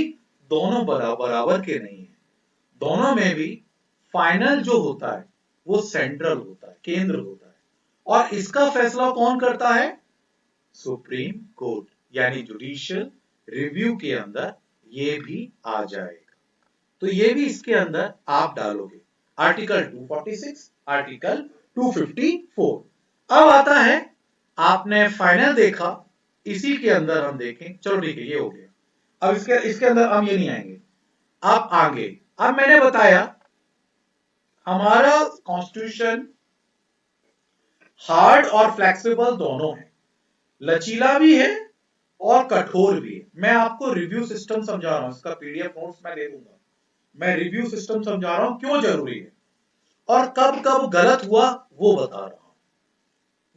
S1: दोनों बराबर के नहीं है, दोनों में भी फाइनल जो होता है वो सेंट्रल होता है, केंद्र होता है, और इसका फैसला कौन करता है, सुप्रीम कोर्ट, यानी जुडिशियल रिव्यू के अंदर ये भी आ जाएगा। तो ये भी इसके अंदर आप डालोगे, आर्टिकल 246, आर्टिकल 254। अब आता है, आपने फाइनल देखा, इसी के अंदर हम देखें, चलो ठीक है, ये हो गया। अब इसके अंदर हम ये नहीं आएंगे, अब आगे, अब मैंने बताया हमारा कॉन्स्टिट्यूशन हार्ड और फ्लेक्सिबल दोनों है, लचीला भी है और कठोर भी है। मैं आपको रिव्यू सिस्टम समझा रहा हूं, इसका पीडीएफ नोट्स मैं दे दूंगा, मैं रिव्यू सिस्टम समझा रहा हूं क्यों जरूरी है और कब कब गलत हुआ वो बता रहा हूं,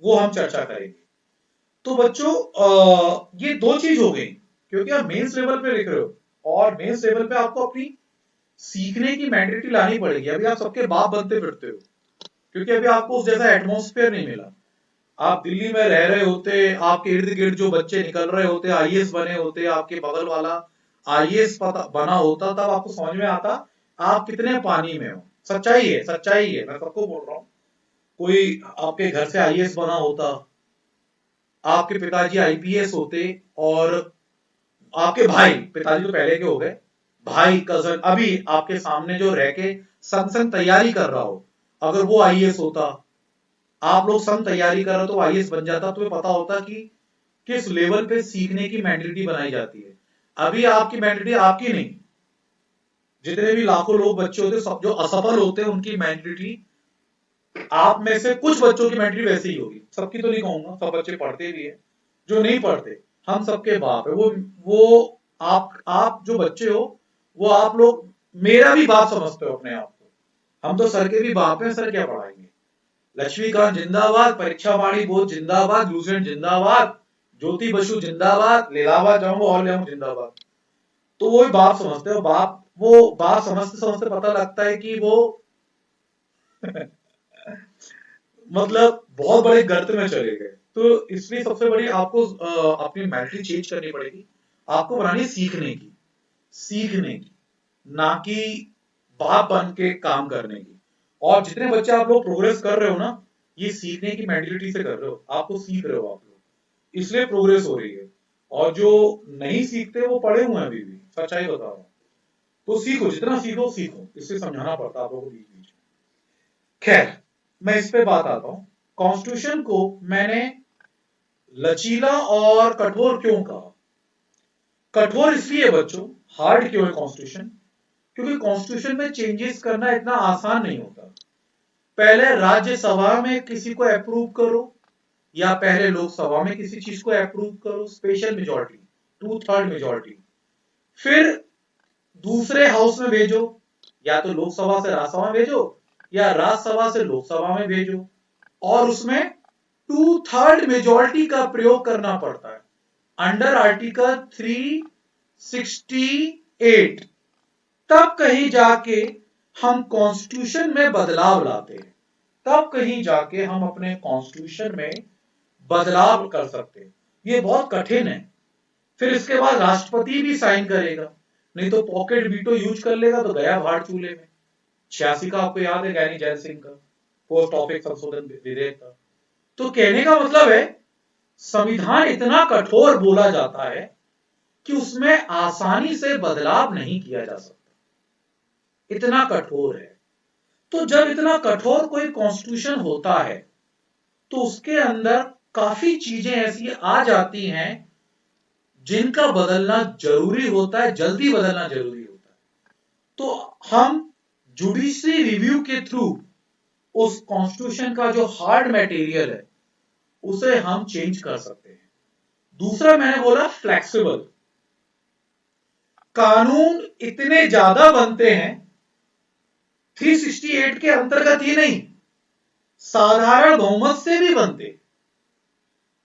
S1: वो हम चर्चा करेंगे। तो बच्चों ये दो चीज हो गई, क्योंकि आप मेंस लेवल पे लिख रहे हो और मेंस लेवल पे आपको अपनी सीखने की मेंटालिटी लानी पड़ेगी। अभी आप सबके बाप बनते फिरते हो, क्योंकि अभी आपको उस जैसा एटमॉस्फेयर नहीं मिला। आप दिल्ली में रह रहे होते, आपके इर्द गिर्द जो बच्चे निकल रहे होते, आईएएस बने होते, आपके बगल वाला आईएएस बना होता, तब आपको समझ में आता आप कितने पानी में हो। सच्चाई है, सच्चाई है, मैं सबको बोल रहा हूं। कोई आपके घर से आईएएस बना होता, आपके पिताजी आईपीएस होते, और आपके भाई, पिताजी तो पहले के हो गए, भाई कजन अभी आपके सामने जो रह के संग संग तैयारी कर रहा हो, अगर वो आईएएस होता, आप लोग संग तैयारी कर रहे हो तो आईएएस बन जाता, तो पता होता कि किस लेवल पे सीखने की मेंटालिटी बनाई जाती है। अभी आपकी मेंटालिटी आपकी नहीं, जितने भी लाखों लोग बच्चे होते, सब जो असफल होते हैं उनकी मेंटालिटी, आप में से कुछ बच्चों की मेंटालिटी वैसे ही होगी, सबकी तो नहीं कहूंगा, सब बच्चे पढ़ते भी है, जो नहीं पढ़ते हम सबके बाप है, वो आप जो बच्चे हो वो आप लोग मेरा भी बाप समझते हो अपने आप को, हम तो सर के भी बाप है, सर क्या पढ़ाएंगे। लक्ष्मीकांत जिंदाबाद, परीक्षा वाणी बोध जिंदाबाद, न्यूजीलैंड जिंदाबाद, ज्योति बसु जिंदाबाद, इलाहाबाद जाऊंगा और ले आऊं जिंदाबाद, तो वो भी बाप समझते हो, बाप वो बाप समझते समझते पता लगता है कि वो मतलब बहुत बड़े गर्त में चले गए। तो इसलिए सबसे बड़ी आपको अपनी मेंटालिटी चेंज करनी पड़ेगी, आपको बनानी सीखने की, ना कि बाप बन के काम करने की। और जितने बच्चे आप लोग प्रोग्रेस कर रहे हो ना, ये सीखने की मेंटालिटी से कर रहे हो, आपको सीख रहे हो आप लोग, इसलिए प्रोग्रेस हो रही है। और जो नहीं सीखते वो पड़े हुए हैं अभी भी, सच्चाई बता रहा हूं। तो सीखो, जितना सीखो सीखो, इससे समझाना पड़ता है आप लोगों को बीच बीच। खैर, मैं इस पे बात आता हूं, कॉन्स्टिट्यूशन को मैंने लचीला और कठोर क्यों कहा। कठोर इसलिए बच्चों, हार्ड क्यों है कॉन्स्टिट्यूशन, क्योंकि कॉन्स्टिट्यूशन में चेंजेस करना इतना आसान नहीं होता। पहले राज्यसभा में किसी को अप्रूव करो, या पहले लोकसभा में किसी चीज को अप्रूव करो, स्पेशल मेजॉरिटी, 2/3 मेजॉरिटी, फिर दूसरे हाउस में भेजो, या तो लोकसभा से राज्यसभा में भेजो या राज्यसभा से लोकसभा में भेजो, और उसमें 2/3 मेजॉरिटी का प्रयोग करना पड़ता है अंडर आर्टिकल 368। तब कहीं जाके हम कॉन्स्टिट्यूशन में बदलाव लाते हैं, तब कहीं जाके हम अपने कॉन्स्टिट्यूशन में बदलाव कर सकते हैं। ये बहुत कठिन है। फिर इसके बाद राष्ट्रपति भी साइन करेगा, नहीं तो पॉकेट वीटो यूज कर लेगा तो गया भाड़ चूल्हे में। 86 का आपको याद है ज्ञानी जैल सिंह का पोस्ट ऑफिस संशोधन विधेयक का। तो कहने का मतलब है संविधान इतना कठोर बोला जाता है कि उसमें आसानी से बदलाव नहीं किया जा सकता, इतना कठोर है। तो जब इतना कठोर कोई कॉन्स्टिट्यूशन होता है तो उसके अंदर काफी चीजें ऐसी आ जाती हैं जिनका बदलना जरूरी होता है, जल्दी बदलना जरूरी होता है। तो हम जुडिशरी रिव्यू के थ्रू उस कॉन्स्टिट्यूशन का जो हार्ड मटेरियल है उसे हम चेंज कर सकते हैं। दूसरा मैंने बोला फ्लेक्सिबल। कानून इतने ज्यादा बनते हैं 368 के अंतर्गत ही नहीं, साधारण बहुमत से भी बनते।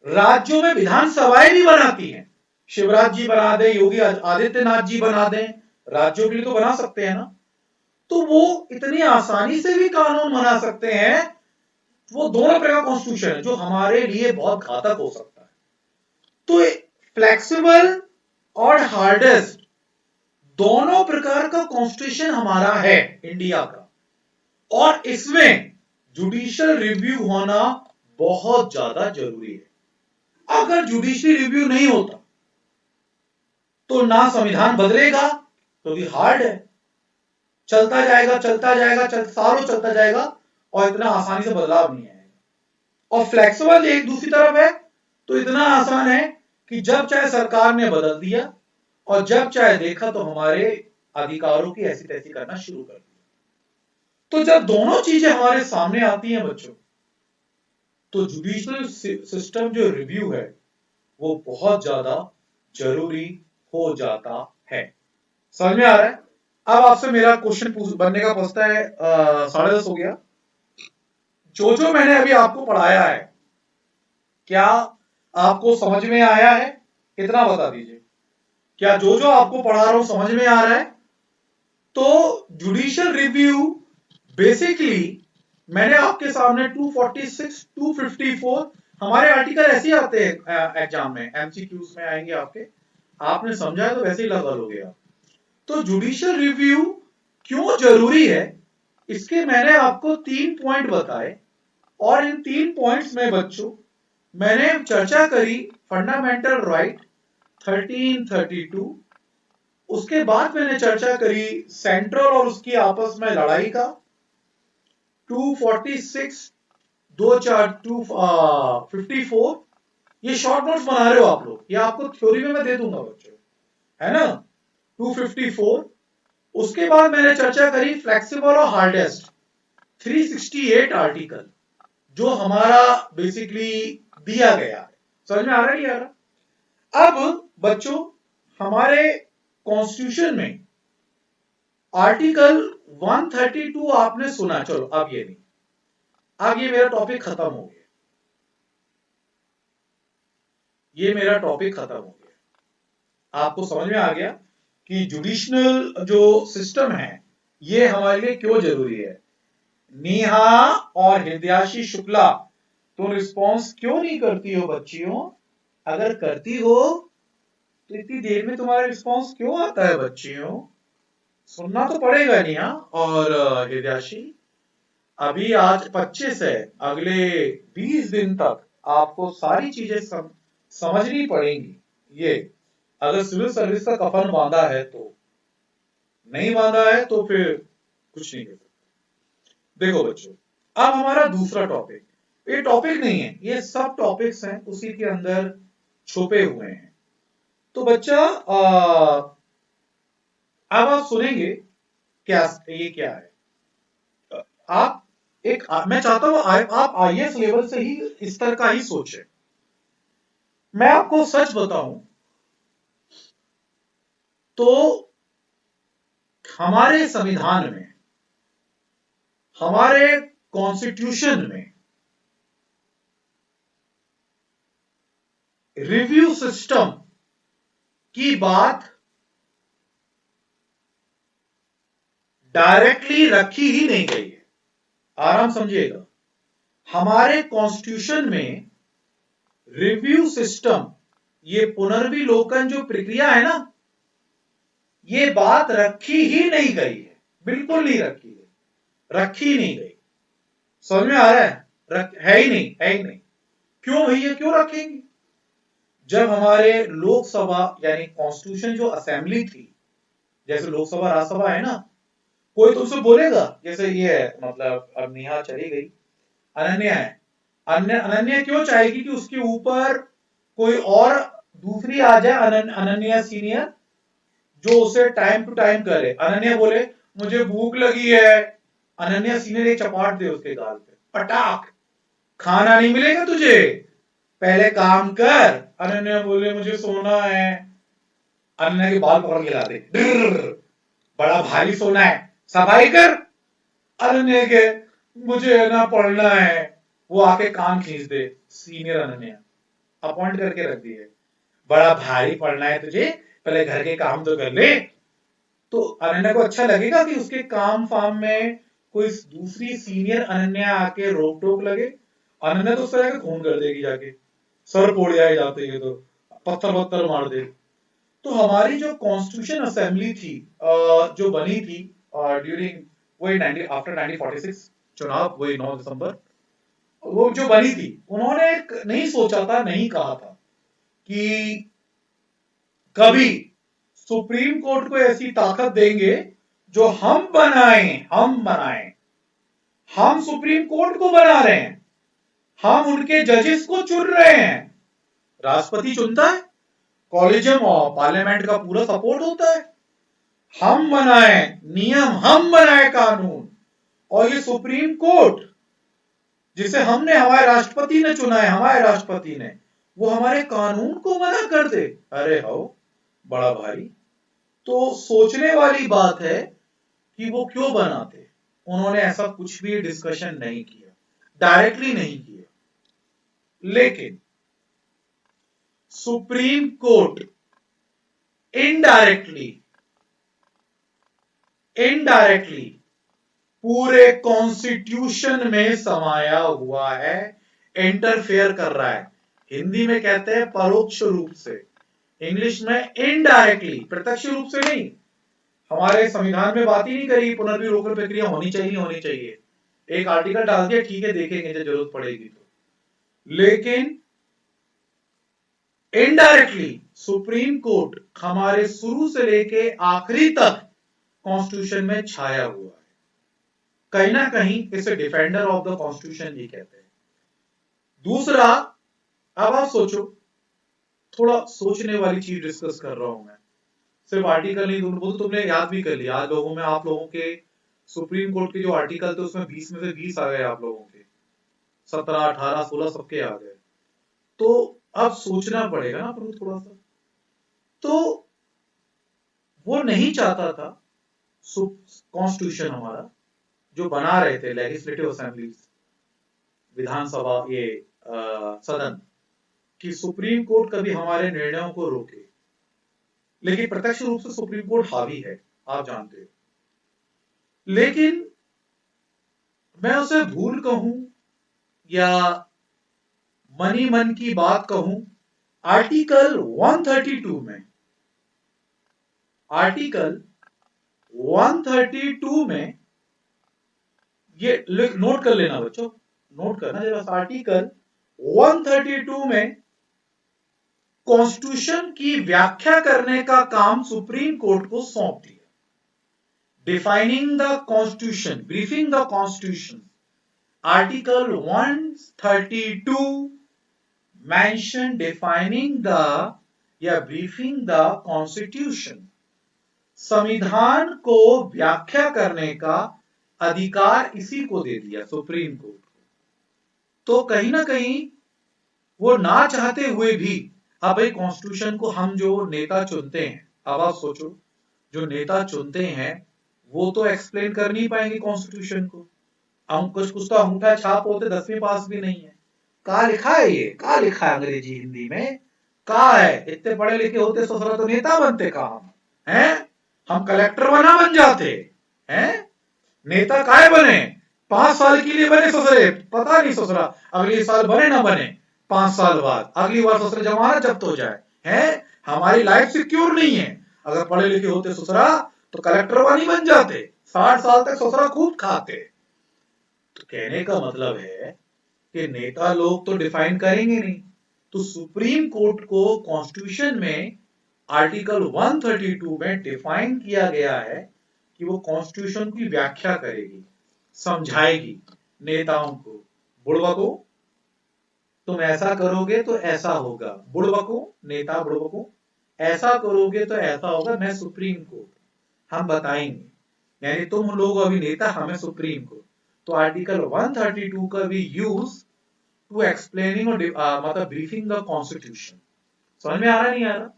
S1: राज्यों में विधानसभाएं भी बनाती हैं। शिवराज जी बना दें, योगी आदित्यनाथ जी बना दें, राज्यों के लिए तो बना सकते हैं ना। तो वो इतनी आसानी से भी कानून बना सकते हैं। वो दोनों प्रकार का कॉन्स्टिट्यूशन है जो हमारे लिए बहुत घातक हो सकता है। तो फ्लेक्सिबल और हार्डेस्ट दोनों प्रकार का कॉन्स्टिट्यूशन हमारा है इंडिया का, और इसमें जुडिशियल रिव्यू होना बहुत ज्यादा जरूरी है। अगर जुडिशियल रिव्यू नहीं होता तो ना संविधान बदलेगा क्योंकि हार्ड है, चलता जाएगा सालों चलता जाएगा और इतना आसानी से बदलाव नहीं आएगा। और फ्लेक्सिबल एक दूसरी तरफ है तो इतना आसान है कि जब चाहे सरकार ने बदल दिया और जब चाहे देखा तो हमारे अधिकारों की ऐसी तैसी करना शुरू कर दिया। तो जब दोनों चीजें हमारे सामने आती हैं बच्चों, तो जुडिशियल सिस्टम जो रिव्यू है वो बहुत ज्यादा जरूरी हो जाता है। समझ में आ रहा है? अब आपसे मेरा क्वेश्चन बनने का पूछता है, 10:30 हो गया। जो मैंने अभी आपको पढ़ाया है क्या आपको समझ में आया है? इतना बता दीजिए, क्या जो आपको पढ़ा रहा हूं समझ में आ रहा है? तो जुडिशियल रिव्यू बेसिकली मैंने आपके सामने 246, 254 हमारे आर्टिकल ऐसे आते हैं एग्जाम में, एमसीक्यूज में आएंगे आपके, आपने समझा है तो वैसे ही लगा लोगे आप। तो जुडिशियल रिव्यू क्यों जरूरी है इसके मैंने आपको 3 पॉइंट बताए, और इन 3 पॉइंट्स में बच्चों मैंने चर्चा करी फंडामेंटल राइट 1332, उसके बाद मैंने चर्चा करी सेंट्रल और उसकी आपस में लड़ाई का 246, 254। ये शॉर्ट नोट्स बना रहे हो आप लोग, ये आपको थ्योरी में मैं दे दूंगा बच्चों, है ना। 254। उसके बाद मैंने चर्चा करी फ्लेक्सिबल और हार्डेस्ट 368 आर्टिकल जो हमारा बेसिकली दिया गया है। समझ में आ रहा है यार? अब बच्चों हमारे कॉन्स्टिट्यूशन में आर्टिकल 132 आपने सुना, चलो अब ये नहीं, अब ये मेरा टॉपिक खत्म हो गया, ये मेरा टॉपिक खत्म हो गया। आपको समझ में आ गया कि जुडिशनल जो सिस्टम है ये हमारे लिए क्यों जरूरी है। नेहा और हृदयाशी शुक्ला, तुम रिस्पॉन्स क्यों नहीं करती हो बच्चियों? अगर करती हो तो इतनी देर में तुम्हारा रिस्पॉन्स क्यों आता है बच्चियों? सुनना तो पड़ेगा नेहा और हृदयाशी। अभी आज 25 है, अगले 20 दिन तक आपको सारी चीजें समझनी पड़ेंगी। ये अगर सिविल सर्विस का कफन बांधा है तो, नहीं बांधा है तो फिर कुछ नहीं कर सकते। देखो बच्चों, अब हमारा दूसरा टॉपिक, ये टॉपिक नहीं है, ये सब टॉपिक्स हैं उसी के अंदर छुपे हुए हैं। तो बच्चा अब आप सुनेंगे क्या ये क्या है। आप एक, मैं चाहता हूं आप आईएएस लेवल से ही इस तरह का ही सोचें। मैं आपको सच बताऊं तो हमारे संविधान में, हमारे कॉन्स्टिट्यूशन में रिव्यू सिस्टम की बात डायरेक्टली रखी ही नहीं गई है। आराम समझिएगा, हमारे कॉन्स्टिट्यूशन में रिव्यू सिस्टम, ये पुनर्विलोकन जो प्रक्रिया है ना, ये बात रखी ही नहीं गई है, बिल्कुल नहीं रखी गई, रखी नहीं गई। समझ में आ रहा है? है ही नहीं, है ही नहीं। क्यों भैया, क्यों रखेंगे? जब हमारे लोकसभा यानी कॉन्स्टिट्यूशन जो असेंबली थी, जैसे लोकसभा राज्यसभा है ना, कोई तुमसे बोलेगा, जैसे ये है, मतलब अब नेहा चली गई, अनन्या है, अनन्या क्यों चाहेगी कि उसके ऊपर कोई और दूसरी आ जाए, अनन्या सीनियर, जो उसे टाइम टू टाइम करे। अनन्या बोले मुझे भूख लगी है, अनन्या सीनियर एक चपाट दे उसके गाल पे, पटाख, खाना नहीं मिलेगा तुझे, पहले काम कर। अनन्या बोले मुझे सोना है, अनन्या के बाल पकड़ के ला दे, बड़ा भारी सोना है, सफाई कर। अनन्या के मुझे ना पढ़ना है, वो आके कान खींच दे, सीनियर अनन्या अपॉइंट करके रख दिए, बड़ा भारी पढ़ना है तुझे, पहले घर के काम तो कर ले। तो अनन्या को अच्छा लगेगा कि उसके काम फार्म में कोई दूसरी सीनियर अनन्या आके रोक टोक लगे? अनन्या तो उस तरह के खून कर देगी, जाके सर फोड़ जाए जाते ही, तो पत्थर पत्थर मार दे। तो हमारी जो कॉन्स्टिट्यूशन असेंबली थी, जो बनी थी ड्यूरिंग वही आफ्टर 1946 चुनाव, वही 9 दिसंबर, वो जो बनी थी, उन्होंने नहीं सोचा था, नहीं कहा था कि कभी सुप्रीम कोर्ट को ऐसी ताकत देंगे जो हम बनाएं, हम सुप्रीम कोर्ट को बना रहे हैं, हम उनके जजेस को चुन रहे हैं। राष्ट्रपति चुनता है, कॉलेजियम ऑफ पार्लियामेंट का पूरा सपोर्ट होता है, हम बनाए नियम, हम बनाए कानून, और ये सुप्रीम कोर्ट जिसे हमने, हमारे राष्ट्रपति ने चुना है, हमारे राष्ट्रपति ने, वो हमारे कानून को मना कर दे, अरे हो, बड़ा भारी। तो सोचने वाली बात है कि वो क्यों बनाते। उन्होंने ऐसा कुछ भी डिस्कशन नहीं किया, डायरेक्टली नहीं किया, लेकिन सुप्रीम कोर्ट इनडायरेक्टली पूरे कॉन्स्टिट्यूशन में समाया हुआ है, इंटरफेयर कर रहा है। हिंदी में कहते हैं परोक्ष रूप से, इंग्लिश में इनडायरेक्टली, प्रत्यक्ष रूप से नहीं। हमारे संविधान में बात ही नहीं करी पुनर्विलोकन प्रक्रिया होनी चाहिए, होनी चाहिए, एक आर्टिकल डाल दिया, ठीक है, देखेंगे जब जरूरत पड़ेगी तो। लेकिन इनडायरेक्टली सुप्रीम कोर्ट हमारे शुरू से लेके आखिरी तक कॉन्स्टिट्यूशन में छाया हुआ है, कहीं ना कहीं इसे डिफेंडर ऑफ द कॉन्स्टिट्यूशन भी कहते हैं। दूसरा, अब आप सोचो, थोड़ा सोचने वाली चीज डिस्कस कर रहा हूं मैं, सिर्फ आर्टिकल नहीं, तुमने याद भी कर लिया, आज लोगों में, आप लोगों के सुप्रीम कोर्ट के जो आर्टिकल थे उसमें 20 में से 20 आ गए, आप लोगों के 17, 18, 16 सबके आ गए। तो अब सोचना पड़ेगा ना थोड़ा सा। तो वो नहीं चाहता था कॉन्स्टिट्यूशन हमारा जो बना रहे थे लेजिस्लेटिव असेंबलीज, विधानसभा, ये सदन, कि सुप्रीम कोर्ट कभी हमारे निर्णयों को रोके। लेकिन प्रत्यक्ष रूप से सुप्रीम कोर्ट हावी है, आप जानते हो। लेकिन मैं उसे भूल कहूं या मनी मन की बात कहूं, आर्टिकल 132 में, आर्टिकल 132 में, ये नोट कर लेना बच्चों, नोट करना जरा, आर्टिकल 132 में कॉन्स्टिट्यूशन की व्याख्या करने का काम सुप्रीम कोर्ट को सौंप दिया। Defining the constitution, briefing the constitution, article 132 mention defining the या ब्रीफिंग द कॉन्स्टिट्यूशन, संविधान को व्याख्या करने का अधिकार इसी को दे दिया, सुप्रीम कोर्ट को। तो कहीं ना कहीं वो ना चाहते हुए भी, अब भाई कॉन्स्टिट्यूशन को हम जो नेता चुनते हैं, अब आप सोचो, जो नेता चुनते हैं वो तो एक्सप्लेन कर नहीं पाएंगे कॉन्स्टिट्यूशन को, कुछ तो अंगूठा छाप होते, 10वीं पास भी नहीं है, कहा लिखा है, ये कहा लिखा है अंग्रेजी हिंदी में, कहा है, इतने पढ़े लिखे होते ससुरा तो नेता बनते, काम है, हम कलेक्टर बन जाते हैं, नेता काहे बने, 5 साल के लिए बने ससुरे, पता नहीं ससुरा अगले साल बने ना बने, 5 साल बाद अगली बार ससुरे जमानत जब्त हो जाए, है, हमारी लाइफ सिक्योर नहीं है, अगर पढ़े लिखे होते ससुरा तो कलेक्टर वाली बन जाते, 60 साल तक ससुरा खूब खाते। तो कहने का मतलब है कि नेता लोग तो डिफाइन करेंगे नहीं, तो सुप्रीम कोर्ट को कॉन्स्टिट्यूशन में आर्टिकल 132 में डिफाइन किया गया है कि वो कॉन्स्टिट्यूशन की व्याख्या करेगी, समझाएगी नेताओं को। बुड़बको, तुम ऐसा करोगे तो ऐसा होगा, बुड़बको नेता बुड़बको, ऐसा करोगे तो ऐसा होगा, मैं सुप्रीम कोर्ट हम बताएंगे। यानी तुम लोग अभी नेता, हमें सुप्रीम कोर्ट। तो आर्टिकल 132 का भी यूज टू एक्सप्लेनिंग और मतलब ब्रीफिंग द कॉन्स्टिट्यूशन। समझ में आ रहा नहीं आ रहा?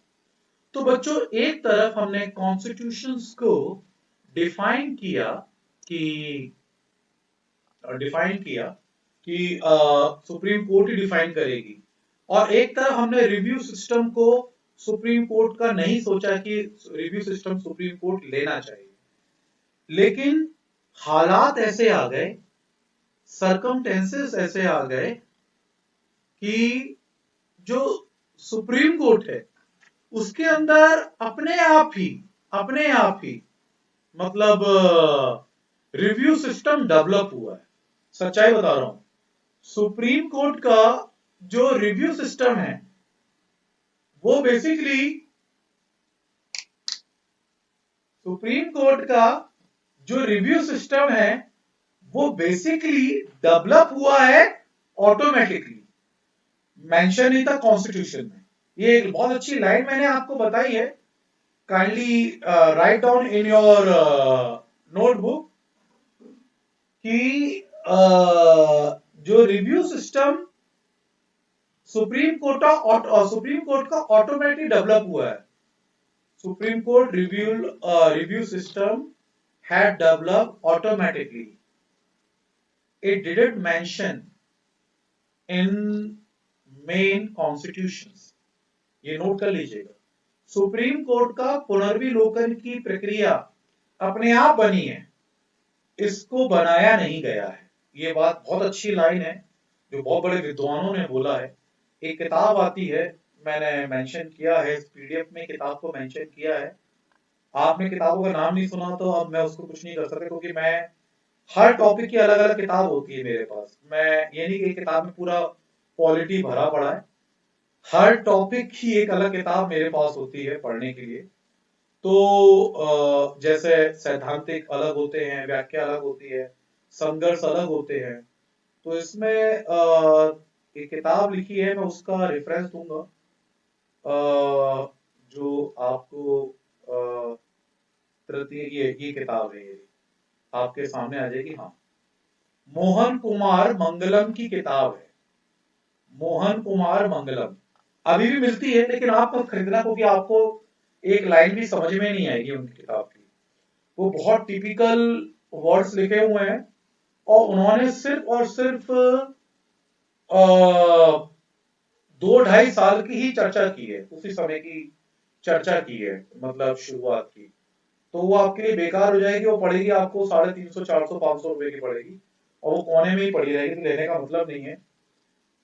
S1: तो बच्चों एक तरफ हमने कॉन्स्टिट्यूशन को डिफाइन किया कि सुप्रीम कोर्ट ही डिफाइन करेगी, और एक तरफ हमने रिव्यू सिस्टम को सुप्रीम कोर्ट का नहीं सोचा कि रिव्यू सिस्टम सुप्रीम कोर्ट लेना चाहिए। लेकिन हालात ऐसे आ गए, सर्कमटेंसेस ऐसे आ गए कि जो सुप्रीम कोर्ट है उसके अंदर अपने आप ही मतलब रिव्यू सिस्टम डेवलप हुआ है। सच्चाई बता रहा हूं, सुप्रीम कोर्ट का जो रिव्यू सिस्टम है वो बेसिकली, सुप्रीम कोर्ट का जो रिव्यू सिस्टम है वो बेसिकली डेवलप हुआ है ऑटोमेटिकली, मेंशन नहीं था कॉन्स्टिट्यूशन में। ये एक बहुत अच्छी लाइन मैंने आपको बताई है, kindly write down in your notebook कि जो रिव्यू सिस्टम सुप्रीम कोर्ट का ऑटोमेटिक डेवलप हुआ है। Supreme court review system had developed automatically. It didn't mention in main constitutions. ये नोट कर लीजिएगा, सुप्रीम कोर्ट का पुनर्विलोकन की प्रक्रिया अपने आप बनी है, इसको बनाया नहीं गया है। ये बात बहुत अच्छी लाइन है जो बहुत बड़े विद्वानों ने बोला है। एक किताब आती है, मैंने मेंशन किया है इस पीडीएफ में, किताब को मेंशन किया है। आपने किताबों का नाम नहीं सुना तो अब मैं उसको कुछ नहीं कर सकता, क्योंकि मैं हर टॉपिक की अलग अलग किताब होती है मेरे पास। मैं ये नहीं कि एक किताब में पूरा पॉलिटी भरा पड़ा है, हर टॉपिक की एक अलग किताब मेरे पास होती है पढ़ने के लिए। तो जैसे सैद्धांतिक अलग होते हैं, व्याख्या अलग होती है, संघर्ष अलग होते हैं। तो इसमें एक किताब लिखी है, मैं उसका रेफरेंस दूंगा, जो आपको तृतीय, ये किताब है, ये आपके सामने आ जाएगी। हाँ, मोहन कुमार मंगलम की किताब है, मोहन कुमार मंगलम। अभी भी मिलती है लेकिन आप मत खरीदना, क्योंकि आपको एक लाइन भी समझ में नहीं आएगी उनकी किताब की। वो बहुत टिपिकल वर्ड्स लिखे हुए हैं और उन्होंने सिर्फ और सिर्फ 2-2.5 साल की ही चर्चा की है, उसी समय की चर्चा की है, मतलब शुरुआत की। तो वो आपके लिए बेकार हो जाएगी, वो पड़ेगी आपको 350, 400, 500 रुपए की पड़ेगी, और वो कोने में ही पड़ी रहेगी, तो लेने का मतलब नहीं है।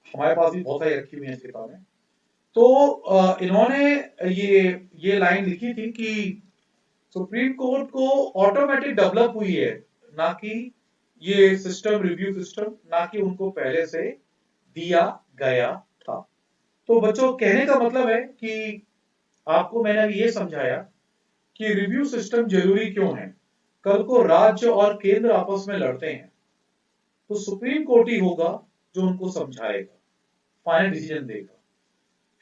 S1: हमारे पास भी बहुत सारी रखी हुई है इस किताब में। तो इन्होंने ये लाइन लिखी थी कि सुप्रीम कोर्ट को ऑटोमेटिक डेवलप हुई है, ना कि ये सिस्टम, रिव्यू सिस्टम, ना कि उनको पहले से दिया गया था। तो बच्चों कहने का मतलब है कि आपको मैंने अभी ये समझाया कि रिव्यू सिस्टम जरूरी क्यों है। कल को राज्य और केंद्र आपस में लड़ते हैं तो सुप्रीम कोर्ट ही होगा जो उनको समझाएगा, फाइनल डिसीजन देगा।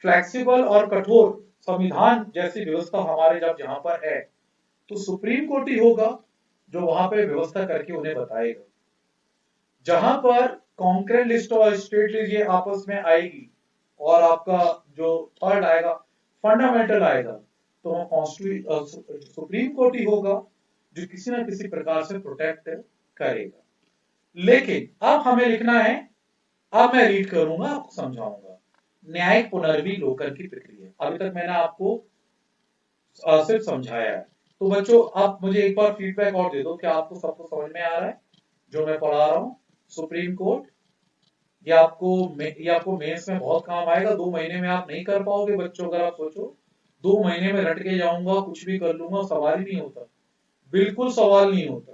S1: फ्लेक्सिबल और कठोर संविधान जैसी व्यवस्था हमारे जब जहां पर है तो सुप्रीम कोर्ट ही होगा जो वहां पे व्यवस्था करके उन्हें बताएगा। जहां पर कॉन्करेंट लिस्ट और स्टेट लिस्ट ये आपस में आएगी और आपका जो थर्ड आएगा फंडामेंटल आएगा, तो सुप्रीम कोर्ट ही होगा जो किसी ना किसी प्रकार से प्रोटेक्ट करेगा। लेकिन अब हमें लिखना है, अब मैं रीड करूंगा, आपको समझाऊंगा न्यायिक पुनर्विलोकन की प्रक्रिया। अभी तक मैंने आपको सिर्फ समझाया है। तो बच्चों आप मुझे एक बार फीडबैक और दे दो कि आपको सबको समझ में आ रहा है जो मैं पढ़ा रहा हूं। सुप्रीम कोर्ट ये आपको मेंस में बहुत काम आएगा, 2 महीने में आप नहीं कर पाओगे बच्चों, अगर आप सोचो 2 महीने में रट के जाऊंगा, कुछ भी कर लूंगा, सवाल ही नहीं होता, बिल्कुल सवाल नहीं होता।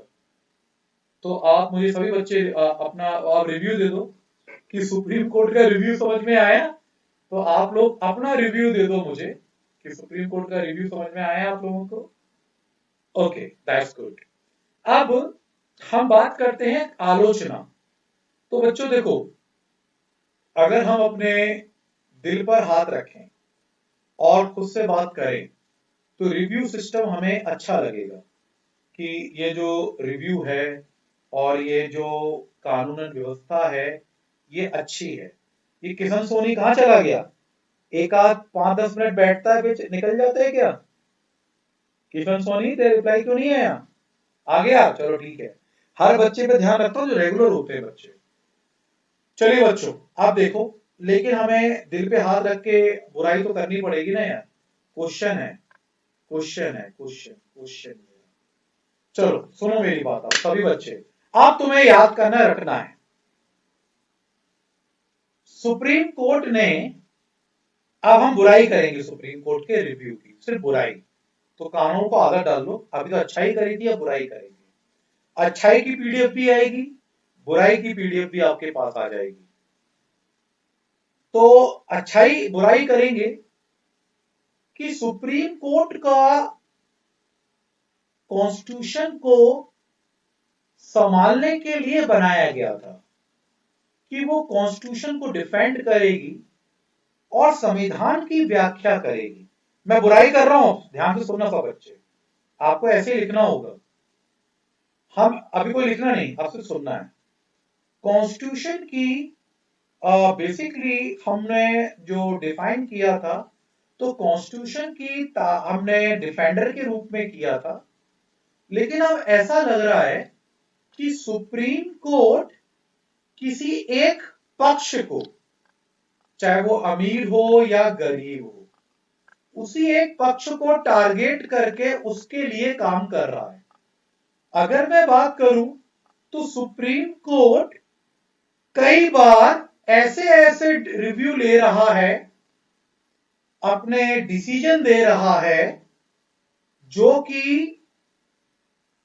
S1: तो आप मुझे सभी बच्चे अपना आप रिव्यू दे दो कि सुप्रीम कोर्ट का रिव्यू समझ में आया। तो आप लोग अपना रिव्यू दे दो मुझे कि सुप्रीम कोर्ट का रिव्यू समझ में आया आप लोगों को। Okay, that's good. अब हम बात करते हैं आलोचना। तो बच्चों देखो, अगर हम अपने दिल पर हाथ रखें और खुद से बात करें तो रिव्यू सिस्टम हमें अच्छा लगेगा कि ये जो रिव्यू है और ये जो कानूनन व्यवस्था है ये अच्छी है। ये किशन सोनी कहाँ चला गया? एक आध 5-10 मिनट बैठता है फिर निकल जाता है क्या? किशन सोनी तेरा रिप्लाई क्यों नहीं आया? आ गया, चलो ठीक है। हर बच्चे पे ध्यान रखता हूँ जो रेगुलर होते हैं बच्चे। चलिए बच्चों, आप देखो, लेकिन हमें दिल पे हाथ रख के बुराई तो करनी पड़ेगी ना यार। क्वेश्चन है, क्वेश्चन है, क्वेश्चन क्वेश्चन। चलो सुनो मेरी बात, आप सभी बच्चे, आप तुम्हें याद करना रखना है, सुप्रीम कोर्ट ने, अब हम बुराई करेंगे सुप्रीम कोर्ट के रिव्यू की, सिर्फ बुराई। तो कानून को आदत डाल लो, अभी तो अच्छाई करी थी, अब बुराई करेंगे। अच्छाई की पीडीएफ भी आएगी, बुराई की पीडीएफ भी आपके पास आ जाएगी। तो अच्छाई बुराई करेंगे कि सुप्रीम कोर्ट का कॉन्स्टिट्यूशन को संभालने के लिए बनाया गया था कि वो कॉन्स्टिट्यूशन को डिफेंड करेगी और संविधान की व्याख्या करेगी। मैं बुराई कर रहा हूं, ध्यान से सुनना सब बच्चे, आपको ऐसे ही लिखना होगा। हम अभी कोई लिखना नहीं, आपसे सुनना है। कॉन्स्टिट्यूशन की बेसिकली हमने जो डिफाइन किया था, तो कॉन्स्टिट्यूशन की हमने डिफेंडर के रूप में किया था। लेकिन अब ऐसा लग रहा है कि सुप्रीम कोर्ट किसी एक पक्ष को, चाहे वो अमीर हो या गरीब हो, उसी एक पक्ष को टारगेट करके उसके लिए काम कर रहा है। अगर मैं बात करूं तो सुप्रीम कोर्ट कई बार ऐसे ऐसे रिव्यू ले रहा है, अपने डिसीजन दे रहा है, जो कि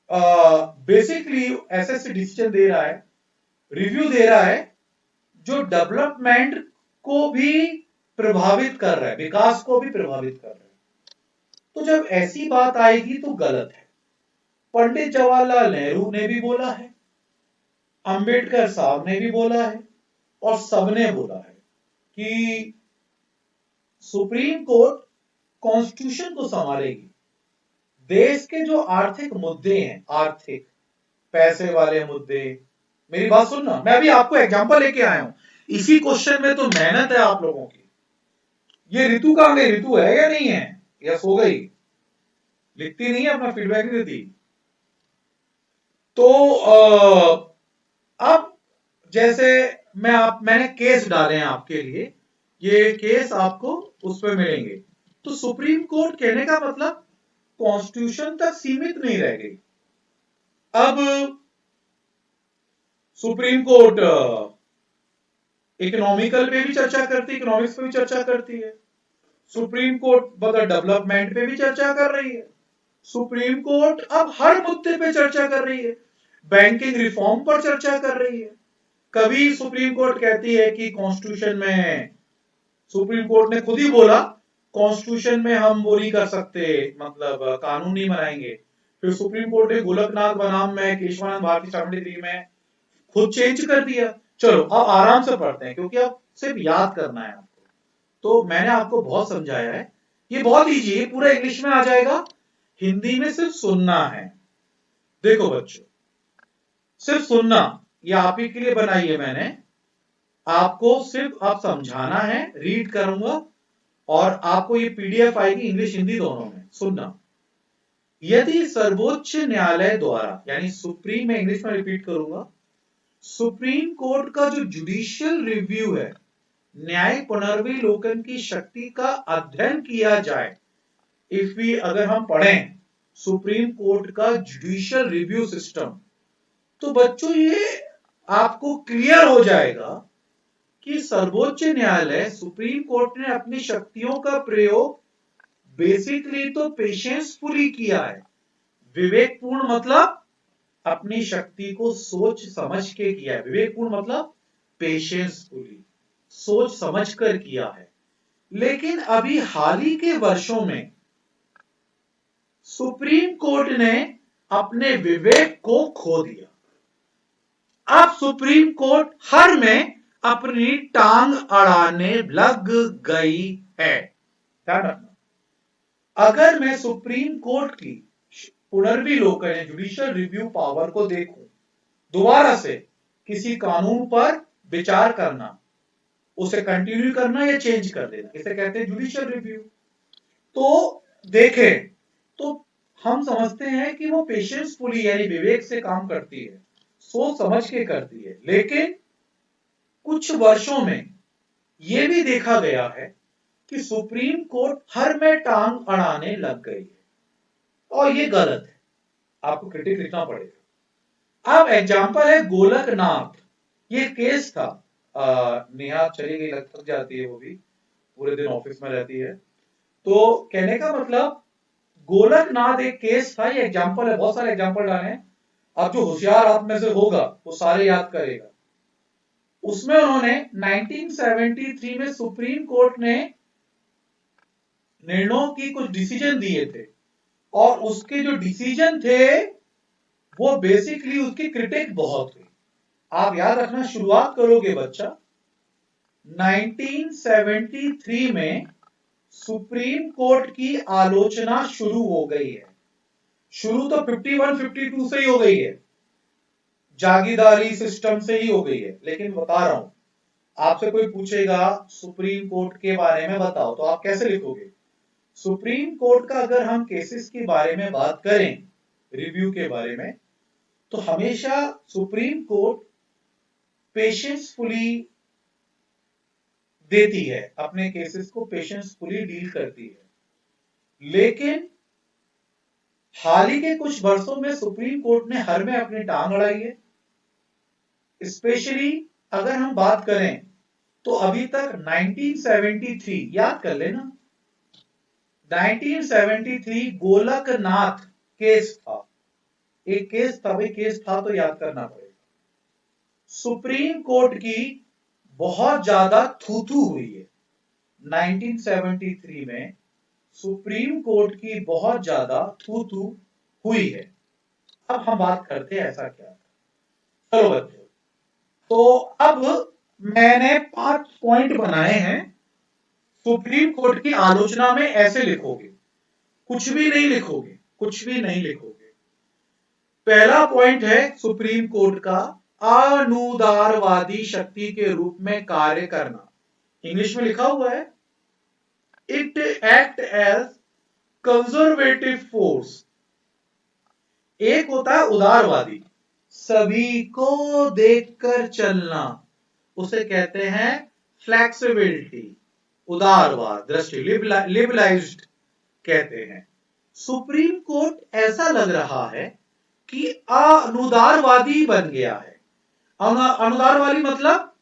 S1: बेसिकली ऐसे ऐसे डिसीजन दे रहा है, रिव्यू दे रहा है, जो डेवलपमेंट को भी प्रभावित कर रहा है, विकास को भी प्रभावित कर रहा है। तो जब ऐसी बात आएगी तो गलत है। पंडित जवाहरलाल नेहरू ने भी बोला है, अंबेडकर साहब ने भी बोला है, और सबने बोला है कि सुप्रीम कोर्ट कॉन्स्टिट्यूशन को संभालेगी। देश के जो आर्थिक मुद्दे हैं, आर्थिक पैसे वाले मुद्दे, मेरी बात सुनना, मैं अभी आपको एग्जांपल लेके आया हूं। इसी क्वेश्चन में तो मेहनत है आप लोगों की। ये ऋतु कहां गई? ऋतु है या नहीं है, या सो गई? लिखती नहीं है, अपना फीडबैक नहीं देती। तो अब जैसे मैंने केस डाले हैं आपके लिए, ये केस आपको उस पर मिलेंगे। तो सुप्रीम कोर्ट कहने का मतलब कॉन्स्टिट्यूशन तक सीमित नहीं रह गई। अब सुप्रीम कोर्ट इकोनॉमिकल पे भी चर्चा करती है, इकोनॉमिक्स पे भी चर्चा करती है। सुप्रीम कोर्ट बगैर डेवलपमेंट पे भी चर्चा कर रही है। सुप्रीम कोर्ट अब हर मुद्दे पे चर्चा कर रही है, बैंकिंग रिफॉर्म पर चर्चा कर रही है। कभी सुप्रीम कोर्ट कहती है कि कॉन्स्टिट्यूशन में, सुप्रीम कोर्ट ने खुद ही बोला कॉन्स्टिट्यूशन में हम वो नहीं कर सकते, मतलब कानून नहीं बनाएंगे। फिर सुप्रीम कोर्ट ने गोलकनाथ बनाम में, केशवानंद भारती 73 में खुद चेंज कर दिया। चलो अब आराम से पढ़ते हैं, क्योंकि अब सिर्फ याद करना है आपको। तो मैंने आपको बहुत समझाया है, ये बहुत इजी है, पूरा इंग्लिश में आ जाएगा, हिंदी में सिर्फ सुनना है। देखो बच्चों, सिर्फ सुनना, ये आप ही के लिए बनाई है मैंने, आपको सिर्फ आप समझाना है, रीड करूंगा और आपको ये पीडीएफ आएगी इंग्लिश हिंदी दोनों में। सुनना, यदि सर्वोच्च न्यायालय द्वारा, यानी सुप्रीम में, इंग्लिश में रिपीट करूंगा, सुप्रीम कोर्ट का जो जुडिशियल रिव्यू है, न्याय पुनर्विलोकन की शक्ति का अध्ययन किया जाए, इफ वी, अगर हम पढ़ें सुप्रीम कोर्ट का जुडिशियल रिव्यू सिस्टम, तो बच्चों ये आपको क्लियर हो जाएगा कि सर्वोच्च न्यायालय, सुप्रीम कोर्ट ने अपनी शक्तियों का प्रयोग बेसिकली तो पेशेंसफुली किया है। विवेकपूर्ण मतलब अपनी शक्ति को सोच समझ के किया है। विवेकपूर्ण मतलब पेशेंसफुली, सोच समझ कर किया है। लेकिन अभी हाल ही के वर्षों में सुप्रीम कोर्ट ने अपने विवेक को खो दिया। अब सुप्रीम कोर्ट हर में अपनी टांग अड़ाने लग गई है। ध्यान रखना, अगर मैं सुप्रीम कोर्ट की पुनर्विलोकन जुडिशियल रिव्यू पावर को देखूं, दोबारा से किसी कानून पर विचार करना, उसे कंटिन्यू करना या चेंज कर देना, इसे कहते हैं जुडिशियल रिव्यू। तो देखें तो हम समझते हैं कि वो पेशेंसफुली यानी विवेक से काम करती है, सोच समझ के करती है। लेकिन कुछ वर्षों में यह भी देखा गया है कि सुप्रीम कोर्ट हर में टांग अड़ाने लग गई है, और ये गलत है, आपको क्रिटिक लिखना पड़ेगा। अब एग्जांपल है गोलकनाथ, ये केस था। नेहा चली गई, लग थक जाती है, वो भी पूरे दिन ऑफिस में रहती है। तो कहने का मतलब गोलकनाथ एक केस था, ये एग्जांपल है, बहुत सारे एग्जांपल डाले हैं। अब जो होशियार आप में से होगा वो सारे याद करेगा। उसमें उन्होंने 1973 में सुप्रीम कोर्ट ने निर्णयों की कुछ डिसीजन दिए थे, और उसके जो डिसीजन थे वो बेसिकली उसकी क्रिटिक बहुत हुई। आप याद रखना, शुरुआत करोगे बच्चा, 1973 में सुप्रीम कोर्ट की आलोचना शुरू हो गई है। शुरू तो 51-52 से ही हो गई है, जागीरदारी सिस्टम से ही हो गई है। लेकिन बता रहा हूं, आपसे कोई पूछेगा सुप्रीम कोर्ट के बारे में बताओ, तो आप कैसे लिखोगे? सुप्रीम कोर्ट का अगर हम केसेस के बारे में बात करें, रिव्यू के बारे में, तो हमेशा सुप्रीम कोर्ट पेशेंसफुली देती है, अपने केसेस को पेशेंसफुली डील करती है। लेकिन हाल ही के कुछ वर्षों में सुप्रीम कोर्ट ने हर में अपनी टांग अड़ाई है। स्पेशली अगर हम बात करें तो अभी तक 1973 याद कर लेना, 1973 गोलकनाथ केस था, एक केस था, भाई केस था तो याद करना पड़ेगा। सुप्रीम कोर्ट की बहुत ज्यादा थू-थू हुई है 1973 में, सुप्रीम कोर्ट की बहुत ज्यादा थू-थू हुई है। अब हम बात करते हैं ऐसा क्या। चलो बच्चों, तो अब मैंने 5 पॉइंट बनाए हैं। सुप्रीम कोर्ट की आलोचना में ऐसे लिखोगे, कुछ भी नहीं लिखोगे, कुछ भी नहीं लिखोगे। पहला पॉइंट है सुप्रीम कोर्ट का अनुदारवादी शक्ति के रूप में कार्य करना। इंग्लिश में लिखा हुआ है, it act as conservative force. एक होता है उदारवादी, सभी को देखकर चलना, उसे कहते हैं फ्लेक्सिबिलिटी, उदारवाद दृष्टि, लिबरलाइज्ड कहते हैं। सुप्रीम कोर्ट ऐसा लग रहा है कि अनुदारवादी बन गया है। अनुदारवादी मतलब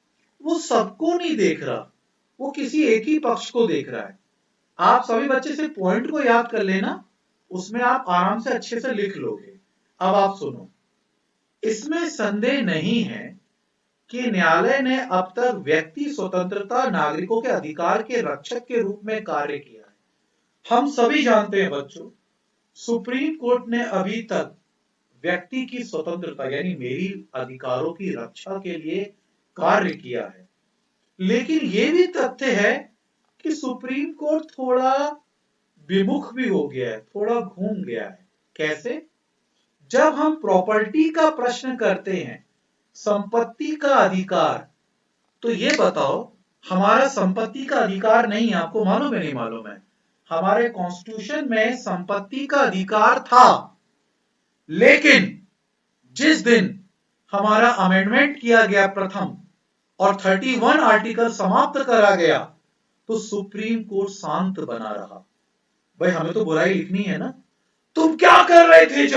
S1: वो सबको नहीं देख रहा, वो किसी एक ही पक्ष को देख रहा है। आप सभी बच्चे से पॉइंट को याद कर लेना, उसमें आप आराम से अच्छे से लिख लोगे। अब आप सुनो, इसमें संदेह नहीं है कि न्यायालय ने अब तक व्यक्ति स्वतंत्रता, नागरिकों के अधिकार के रक्षक के रूप में कार्य किया है। हम सभी जानते हैं बच्चों, सुप्रीम कोर्ट ने अभी तक व्यक्ति की स्वतंत्रता यानी मेरी अधिकारों की रक्षा के लिए कार्य किया है। लेकिन यह भी तथ्य है कि सुप्रीम कोर्ट थोड़ा विमुख भी हो गया है, थोड़ा घूम गया है। कैसे? जब हम प्रॉपर्टी का प्रश्न करते हैं, संपत्ति का अधिकार, तो ये बताओ, हमारा संपत्ति का अधिकार नहीं है, आपको मालूम है नहीं मालूम है? हमारे कॉन्स्टिट्यूशन में संपत्ति का अधिकार था, लेकिन जिस दिन हमारा अमेंडमेंट किया गया प्रथम और 31 आर्टिकल समाप्त करा गया, तो सुप्रीम कोर्ट शांत बना रहा। भाई हमें तो बुराई लिखनी है ना, तुम क्या कर रहे थे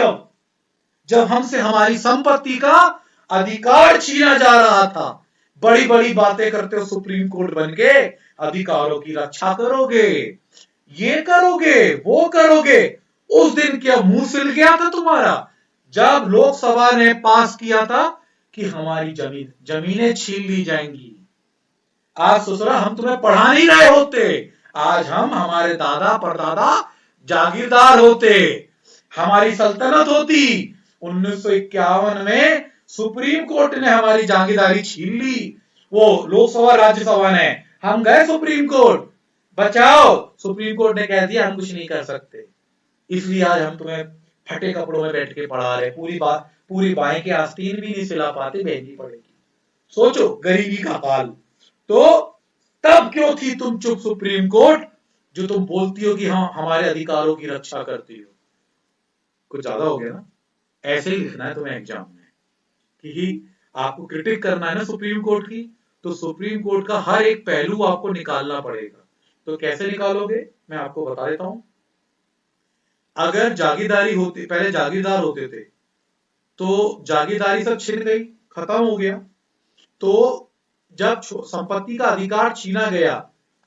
S1: जब हमसे हमारी संपत्ति का अधिकार छीना जा रहा था? बड़ी बड़ी बातें करते हो, सुप्रीम कोर्ट बन के अधिकारों की रक्षा करोगे। ये करोगे वो करोगे, उस दिन क्या मुंह सिल गया था तुम्हारा जब लोकसभा ने पास किया था कि हमारी जमीनें छीन ली जाएंगी। आज ससुरा हम तुम्हें पढ़ा नहीं रहे होते, आज हम हमारे दादा परदादा जागीरदार होते, हमारी सल्तनत होती। 1951 में सुप्रीम कोर्ट ने हमारी जागीरदारी छीन ली, वो लोकसभा राज्यसभा ने, हम गए सुप्रीम कोर्ट, बचाओ, सुप्रीम कोर्ट ने कह दिया हम कुछ नहीं कर सकते, इसलिए आज हम तुम्हें फटे कपड़ों में बैठ के पढ़ा रहे, पूरी बाएं के आस्तीन भी नहीं सिला पाते, भेजनी पड़ेगी। सोचो गरीबी का हाल। तो तब क्यों थी तुम चुप सुप्रीम कोर्ट, जो तुम बोलती हो कि हाँ हमारे अधिकारों की रक्षा करती हो। कुछ ज्यादा हो गया ना। ऐसे ही लिखना है तुम्हें एग्जाम में कि आपको क्रिटिक करना है ना सुप्रीम कोर्ट की, तो सुप्रीम कोर्ट का हर एक पहलू आपको निकालना पड़ेगा। तो कैसे निकालोगे मैं आपको बता देता हूं। अगर जागीरदारी होती, पहले जागीरदार होते थे तो जागीरदारी सब छिन गई, खत्म हो गया, तो जब संपत्ति का अधिकार छीना गया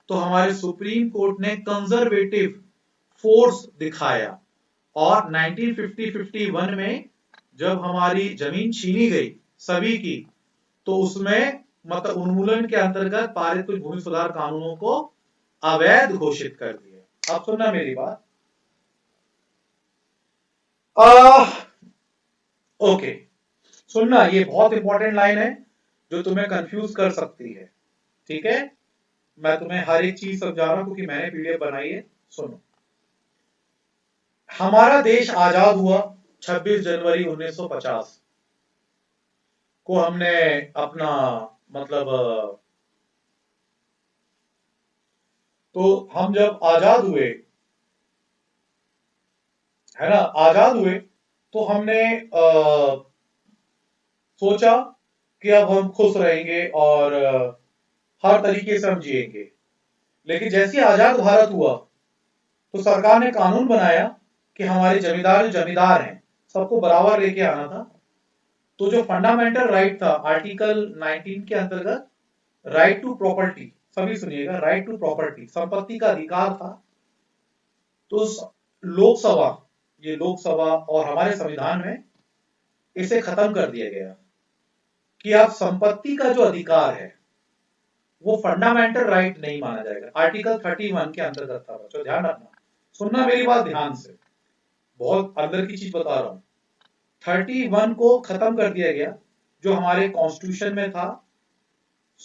S1: तो हमारे सुप्रीम कोर्ट ने कंजर्वेटिव फोर्स दिखाया, और 1950-51 में जब हमारी जमीन छीनी गई सभी की, तो उसमें मतलब उन्मूलन के अंतर्गत पारित कुछ भूमि सुधार कानूनों को अवैध घोषित कर दिया। अब सुनना मेरी बात। ओके सुनना, ये बहुत इंपॉर्टेंट लाइन है जो तुम्हें कंफ्यूज कर सकती है, ठीक है। मैं तुम्हें हर एक चीज समझा रहा हूं क्योंकि मैंने पीडीएफ बनाई है। सुनो, हमारा देश आजाद हुआ 26 जनवरी 1950 को, हमने अपना मतलब तो हम जब आजाद हुए है ना, आजाद हुए तो हमने सोचा कि अब हम खुश रहेंगे और हर तरीके से हम जिएंगे। लेकिन जैसे आजाद भारत हुआ तो सरकार ने कानून बनाया कि हमारे जमींदार जो जमींदार हैं सबको बराबर लेके आना था। तो जो फंडामेंटल राइट था आर्टिकल 19 के अंतर्गत, राइट टू प्रॉपर्टी, सभी सुनिएगा, राइट टू प्रॉपर्टी, संपत्ति का अधिकार था। तो लोकसभा, ये लोकसभा और हमारे संविधान में इसे खत्म कर दिया गया कि आप संपत्ति का जो अधिकार है वो फंडामेंटल राइट नहीं माना जाएगा। आर्टिकल 31 के अंतर्गत था बच्चों, ध्यान रखना, सुनना मेरी बात ध्यान से, बहुत अंदर की चीज बता रहा हूं। 31 को खत्म कर दिया गया जो हमारे कॉन्स्टिट्यूशन में था।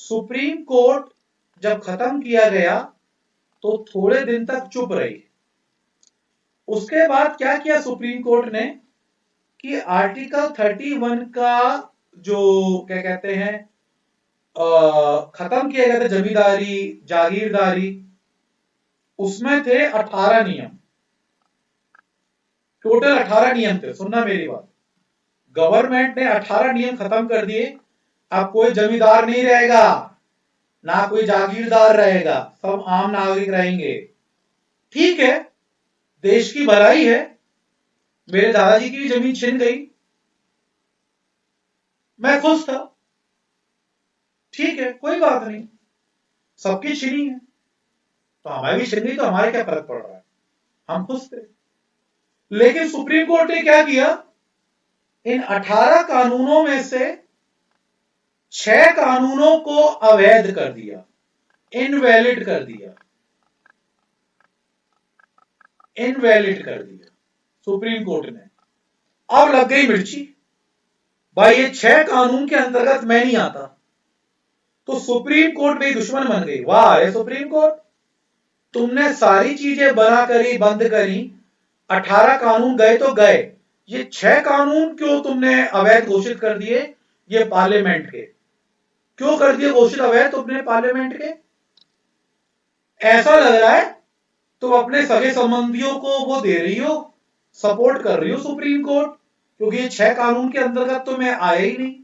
S1: सुप्रीम कोर्ट जब खत्म किया गया तो थोड़े दिन तक चुप रही। उसके बाद क्या किया सुप्रीम कोर्ट ने कि आर्टिकल 31 का जो क्या कहते हैं खत्म किया गया था, जमींदारी जागीरदारी, उसमें थे 18 नियम, टोटल 18 नियम थे। सुनना मेरी बात, गवर्नमेंट ने 18 नियम खत्म कर दिए। अब कोई जमींदार नहीं रहेगा, ना कोई जागीरदार रहेगा, सब आम नागरिक रहेंगे। ठीक है, देश की भलाई है, मेरे दादाजी की भी जमीन छिन गई, मैं खुश था, ठीक है कोई बात नहीं, सबकी छिनी है तो हमारी भी छिन गई, तो हमारे क्या फर्क पड़ रहा है, हम खुश थे। लेकिन सुप्रीम कोर्ट ने क्या किया, इन 18 कानूनों में से 6 कानूनों को अवैध कर दिया, इनवैलिड कर दिया, इनवैलिड कर दिया सुप्रीम कोर्ट ने। अब लग गई मिर्ची, भाई ये 6 कानून के अंतर्गत मैं नहीं आता, तो सुप्रीम कोर्ट मेरी दुश्मन बन गई। वाह अरे सुप्रीम कोर्ट, तुमने सारी चीजें बना करी, बंद करी, 18 कानून गए तो गए, ये 6 कानून क्यों तुमने अवैध घोषित कर दिए? ये पार्लियामेंट के क्यों कर दिए घोषित अवैध तुमने पार्लियामेंट के? ऐसा लग रहा है तुम अपने सगे संबंधियों को वो दे रही हो, सपोर्ट कर रही हो सुप्रीम कोर्ट, क्योंकि ये 6 कानून के अंतर्गत तो मैं आया ही नहीं।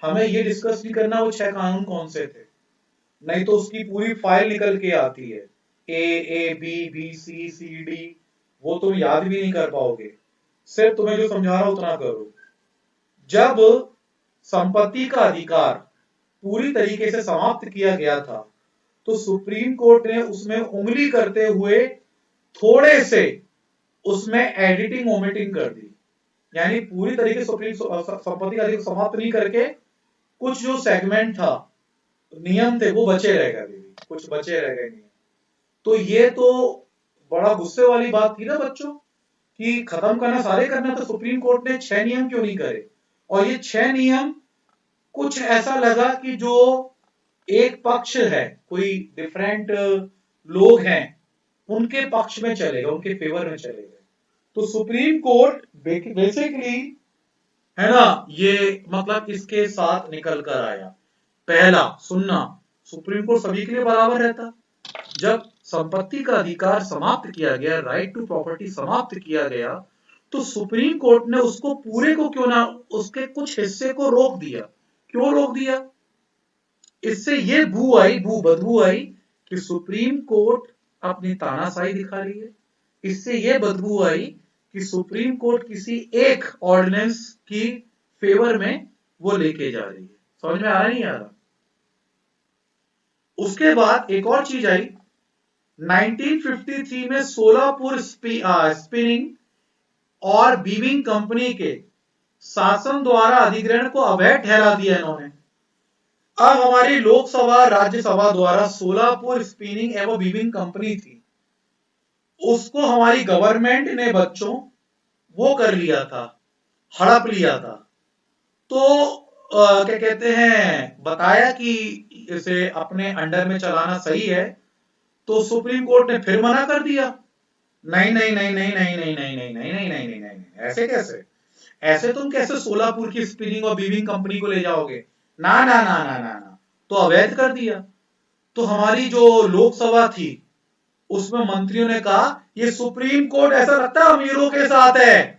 S1: हमें ये डिस्कस नहीं करना वो 6 कानून कौन से थे, नहीं तो उसकी पूरी फाइल निकल के आती है, A B B C C D, वो तुम याद भी नहीं कर पाओगे। सिर्फ तुम्हें जो समझा रहा उतना करो। जब संपत्ति का अधिकार पूरी तरीके से समाप्त किया गया था तो सुप्रीम कोर्ट ने उसमें उंगली करते हुए थोड़े से उसमें एडिटिंग ओमिटिंग कर दी, यानी पूरी तरीके से सुप्रीम संपत्ति का अधिकार समाप्त नहीं करके कुछ जो सेगमेंट था, नियम थे, वो बचे रह गए, अभी भी कुछ बचे रह गए नियम। तो ये तो बड़ा गुस्से वाली बात थी ना बच्चों, कि खत्म करना सारे करना, तो सुप्रीम कोर्ट ने 6 नियम क्यों नहीं करे? और ये 6 नियम कुछ ऐसा लगा कि जो एक पक्ष है, कोई डिफरेंट लोग हैं, उनके पक्ष में चलेगा, उनके फेवर में चलेगा। तो सुप्रीम कोर्ट बेसिकली, है ना, ये मतलब इसके साथ निकल कर आया। पहला सुनना, सुप्रीम कोर्ट सभी के लिए बराबर रहता। जब संपत्ति का अधिकार समाप्त किया गया, राइट टू प्रॉपर्टी समाप्त किया गया, तो सुप्रीम कोर्ट ने उसको पूरे को क्यों ना, उसके कुछ हिस्से को रोक दिया। क्यों रोक दिया? इससे ये बदबू आई कि सुप्रीम कोर्ट अपनी तानाशाही दिखा रही है। इससे ये बदबू आई कि सुप्रीम कोर्ट किसी एक ऑर्डिनेंस की फेवर में वो लेके जा रही है। समझ में आ रहा नहीं आ रहा? उसके बाद एक और चीज आई 1953 में सोलापुर स्पिनिंग और वीविंग कंपनी के शासन द्वारा अधिग्रहण को अवैध ठहरा दिया इन्होंने। अब हमारी लोकसभा राज्यसभा द्वारा सोलापुर स्पिनिंग एवं वीविंग कंपनी थी, उसको हमारी गवर्नमेंट ने बच्चों वो कर लिया था, हड़प लिया था। तो क्या कहते हैं, बताया कि इसे अपने अंडर में चलाना सही है, तो सुप्रीम कोर्ट ने फिर मना कर दिया। नहीं नहीं नहीं नहीं नहीं नहीं नहीं नहीं नहीं नहीं नहीं नहीं नहीं, ऐसे कैसे, ऐसे तुम कैसे सोलापुर की स्पिनिंग और वीविंग कंपनी को ले जाओगे? ना ना ना ना ना ना, तो अवैध कर दिया। तो हमारी जो लोकसभा थी, उसमें मंत्रियों ने कहा ये सुप्रीम कोर्ट ऐसा लगता है अमीरों के साथ है,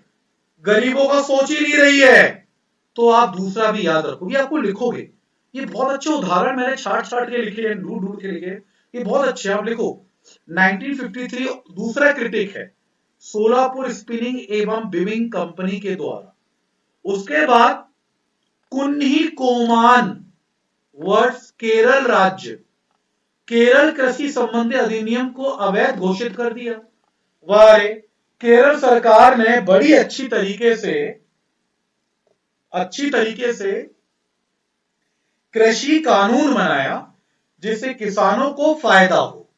S1: गरीबों का सोच ही नहीं रही है। तो आप दूसरा भी याद रखोगे, आपको लिखोगे, ये बहुत अच्छे उदाहरण मैंने छाट छाट के लिखे हैं, ढूंढ ढूंढ के लिखे, ये बहुत अच्छे, आप लिखो। 1953 दूसरा क्रिटिक है सोलापुर स्पिनिंग एवं वीविंग कंपनी के द्वारा। उसके बाद कुन्ही कोमान वर्ष केरल राज्य, केरल कृषि संबंधी अधिनियम को अवैध घोषित कर दिया। वारे, केरल सरकार ने बड़ी अच्छी तरीके से कृषि कानून बनाया जिससे किसानों को फायदा हो।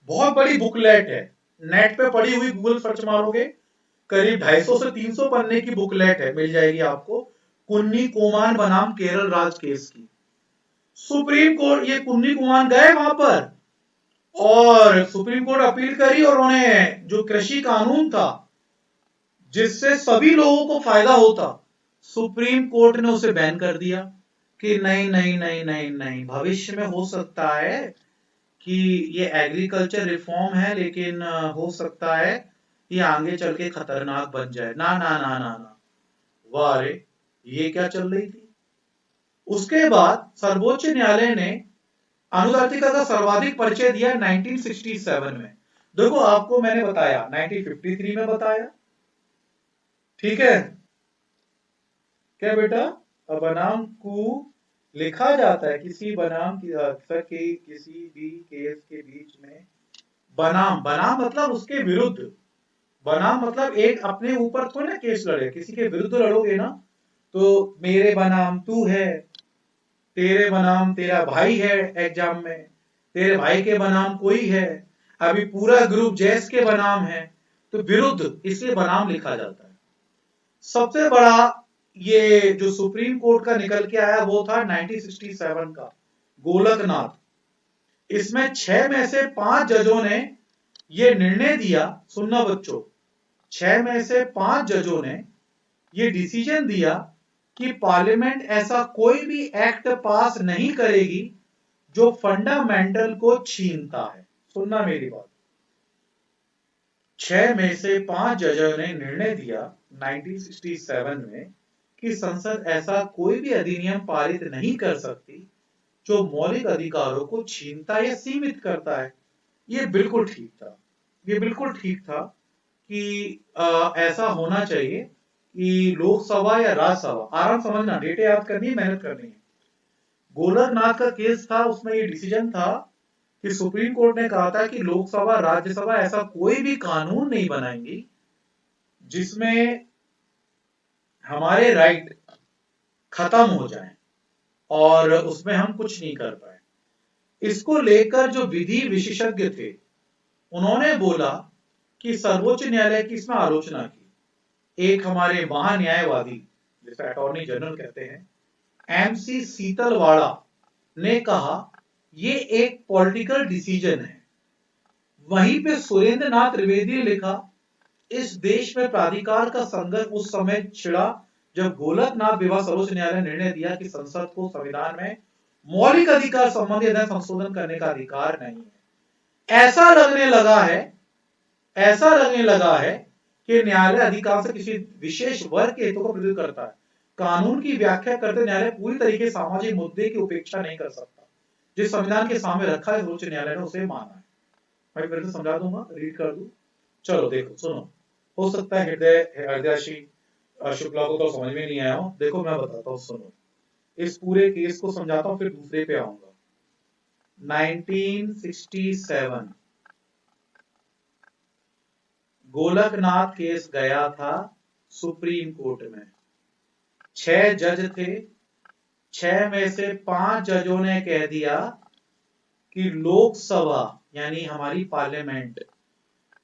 S1: बहुत बड़ी बुकलेट है, नेट पे पड़ी हुई, गूगल सर्च मारोगे करीब 250 से 300 पन्ने की बुकलेट है, मिल जाएगी आपको, कुन्नी कोमान बनाम केरल राज केस की। सुप्रीम कोर्ट, ये कुन्नी कोमान गए वहां पर और सुप्रीम कोर्ट अपील करी, और उन्हें जो कृषि कानून था जिससे सभी लोगों को फायदा होता, सुप्रीम कोर्ट ने उसे बैन कर दिया कि नहीं नहीं नहीं नहीं नहीं, भविष्य में हो सकता है कि ये एग्रीकल्चर रिफॉर्म है, लेकिन हो सकता है ये आगे चल के खतरनाक बन जाए। ना ना ना ना ना, वारे, ये क्या चल रही थी? उसके बाद सर्वोच्च न्यायालय ने अनुदातिका का सर्वाधिक परिचय दिया 1967 में। देखो, आपको मैंने बताया 1953 में बताया, ठीक है क्या बेटा? बनाम को लिखा जाता है किसी बनाम की अक्सर के किसी भी केस के बीच में, बनाम, बनाम मतलब उसके विरुद्ध, बनाम मतलब एक अपने ऊपर थोड़ी ना केस लड़े, किसी के विरुद्ध लड़ोगे ना, तो मेरे बनाम तू है, तेरे बनाम तेरा भाई है, एग्जाम में तेरे भाई के बनाम कोई है, अभी पूरा ग्रुप जैस के बनाम है, तो विरुद्ध, इसलिए बनाम लिखा जाता है। सबसे बड़ा ये जो सुप्रीम कोर्ट का निकल के आया वो था 1967 का गोलकनाथ। इसमें 6 में से 5 जजों ने ये निर्णय दिया, सुनना बच्चों, 6 में से 5 जजों ने ये डिसीजन दिया कि पार्लियामेंट ऐसा कोई भी एक्ट पास नहीं करेगी जो फंडामेंटल को छीनता है। सुनना मेरी बात, 6 में से 5 जजों ने निर्णय दिया 1967 में कि संसद ऐसा कोई भी अधिनियम पारित नहीं कर सकती जो मौलिक अधिकारों को छीनता या सीमित करता है। ये बिल्कुल ठीक था, ये बिल्कुल ठीक था कि ऐसा होना चाहिए कि लोकसभा या राज्यसभा, आराम समझना, डेटे याद करनी है, मेहनत करनी है। गोलकनाथ का केस था, उसमें ये डिसीजन था कि सुप्रीम कोर्ट ने कहा था कि लोकसभा राज्यसभा ऐसा कोई भी कानून नहीं बनाएंगी जिसमें हमारे राइट खत्म हो जाए और उसमें हम कुछ नहीं कर पाए। इसको लेकर जो विधि विशेषज्ञ थे उन्होंने बोला कि सर्वोच्च न्यायालय की इसमें आलोचना की। एक हमारे महान्यायवादी जिसे अटॉर्नी जनरल कहते हैं एमसी सीतलवाड़ा ने कहा ये एक पॉलिटिकल डिसीजन है। वहीं पे सुरेंद्र नाथ त्रिवेदी ने लिखा इस देश में प्राधिकार का संघर्ष उस समय छिड़ा जब गोलकनाथ विवाद सर्वोच्च न्यायालय ने निर्णय दिया कि संसद को संविधान में मौलिक अधिकार संबंधी अध्ययन संशोधन करने का अधिकार नहीं है। ऐसा लगने लगा है कि न्यायालय अधिकार से किसी विशेष वर्ग के हितों को प्रतिनिधित्व करता है। कानून की व्याख्या करते न्यायालय पूरी तरीके से सामाजिक मुद्दे की उपेक्षा नहीं कर सकता। जिस संविधान के सामने रखा है सर्वोच्च न्यायालय ने उसे माना है। मैं फिर से समझा दूंगा, रीड कर दूं। चलो देखो सुनो, हो सकता है हृदयाशी शुक्ला को तो समझ में नहीं आया हो। देखो मैं बताता हूँ, सुनो इस पूरे केस को समझाता हूँ फिर दूसरे पे आऊंगा। 1967 गोलकनाथ केस गया था सुप्रीम कोर्ट में। 6 जज थे, 6 में से 5 जजों ने कह दिया कि लोकसभा यानी हमारी पार्लियामेंट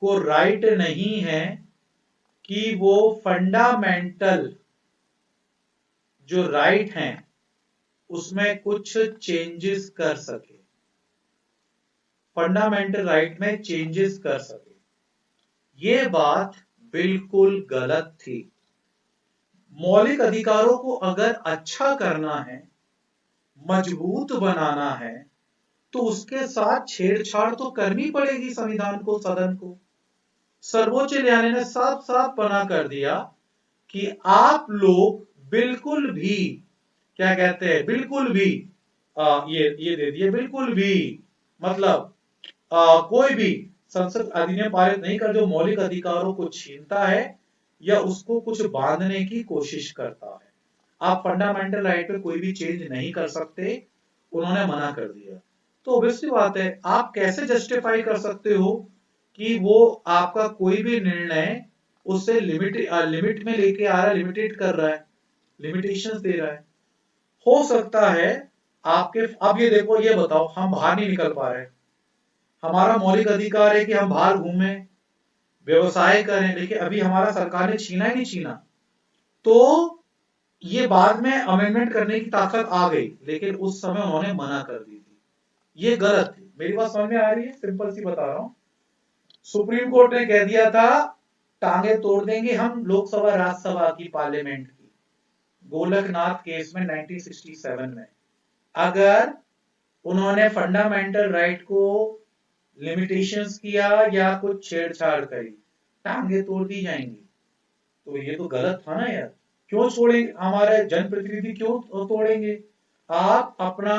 S1: को राइट नहीं है कि वो फंडामेंटल जो राइट हैं उसमें कुछ चेंजेस कर सके, फंडामेंटल राइट में चेंजेस कर सके। ये बात बिल्कुल गलत थी। मौलिक अधिकारों को अगर अच्छा करना है, मजबूत बनाना है, तो उसके साथ छेड़छाड़ तो करनी पड़ेगी संविधान को, सदन को। सर्वोच्च न्यायालय ने साफ साफ मना कर दिया कि आप लोग बिल्कुल भी, क्या कहते हैं, बिल्कुल भी ये दे दिए, बिल्कुल भी मतलब कोई भी संसद अधिनियम पारित नहीं कर जो मौलिक अधिकारों को छीनता है या उसको कुछ बांधने की कोशिश करता है। आप फंडामेंटल राइट पे कोई भी चेंज नहीं कर सकते, उन्होंने मना कर दिया। तो ऑब्वियसली बात है, आप कैसे जस्टिफाई कर सकते हो कि वो आपका कोई भी निर्णय उससे लिमिट में लेके आ रहा है, लिमिटेड कर रहा है, लिमिटेशंस दे रहा है। हो सकता है आपके, अब ये देखो, ये बताओ, हम बाहर नहीं निकल पा रहे, हमारा मौलिक अधिकार है कि हम बाहर घूमें, व्यवसाय करें, लेकिन अभी हमारा सरकार ने छीना ही नहीं छीना। तो ये बाद में अमेंडमेंट करने की ताकत आ गई, लेकिन उस समय उन्होंने मना कर दी थी। ये गलत थी। मेरी बात समझ में आ रही है? सिंपल सी बता रहा हूं। सुप्रीम कोर्ट ने कह दिया था टांगे तोड़ देंगे हम लोकसभा राज्यसभा की, पार्लियामेंट की, गोलकनाथ केस में 1967 में। अगर उन्होंने फंडामेंटल राइट को लिमिटेशंस किया या कुछ छेड़छाड़ करी, टांगे तोड़ दी जाएंगी। तो ये तो गलत था ना यार। क्यों छोड़ेंगे? हमारे जनप्रतिनिधि क्यों तोड़ेंगे? आप अपना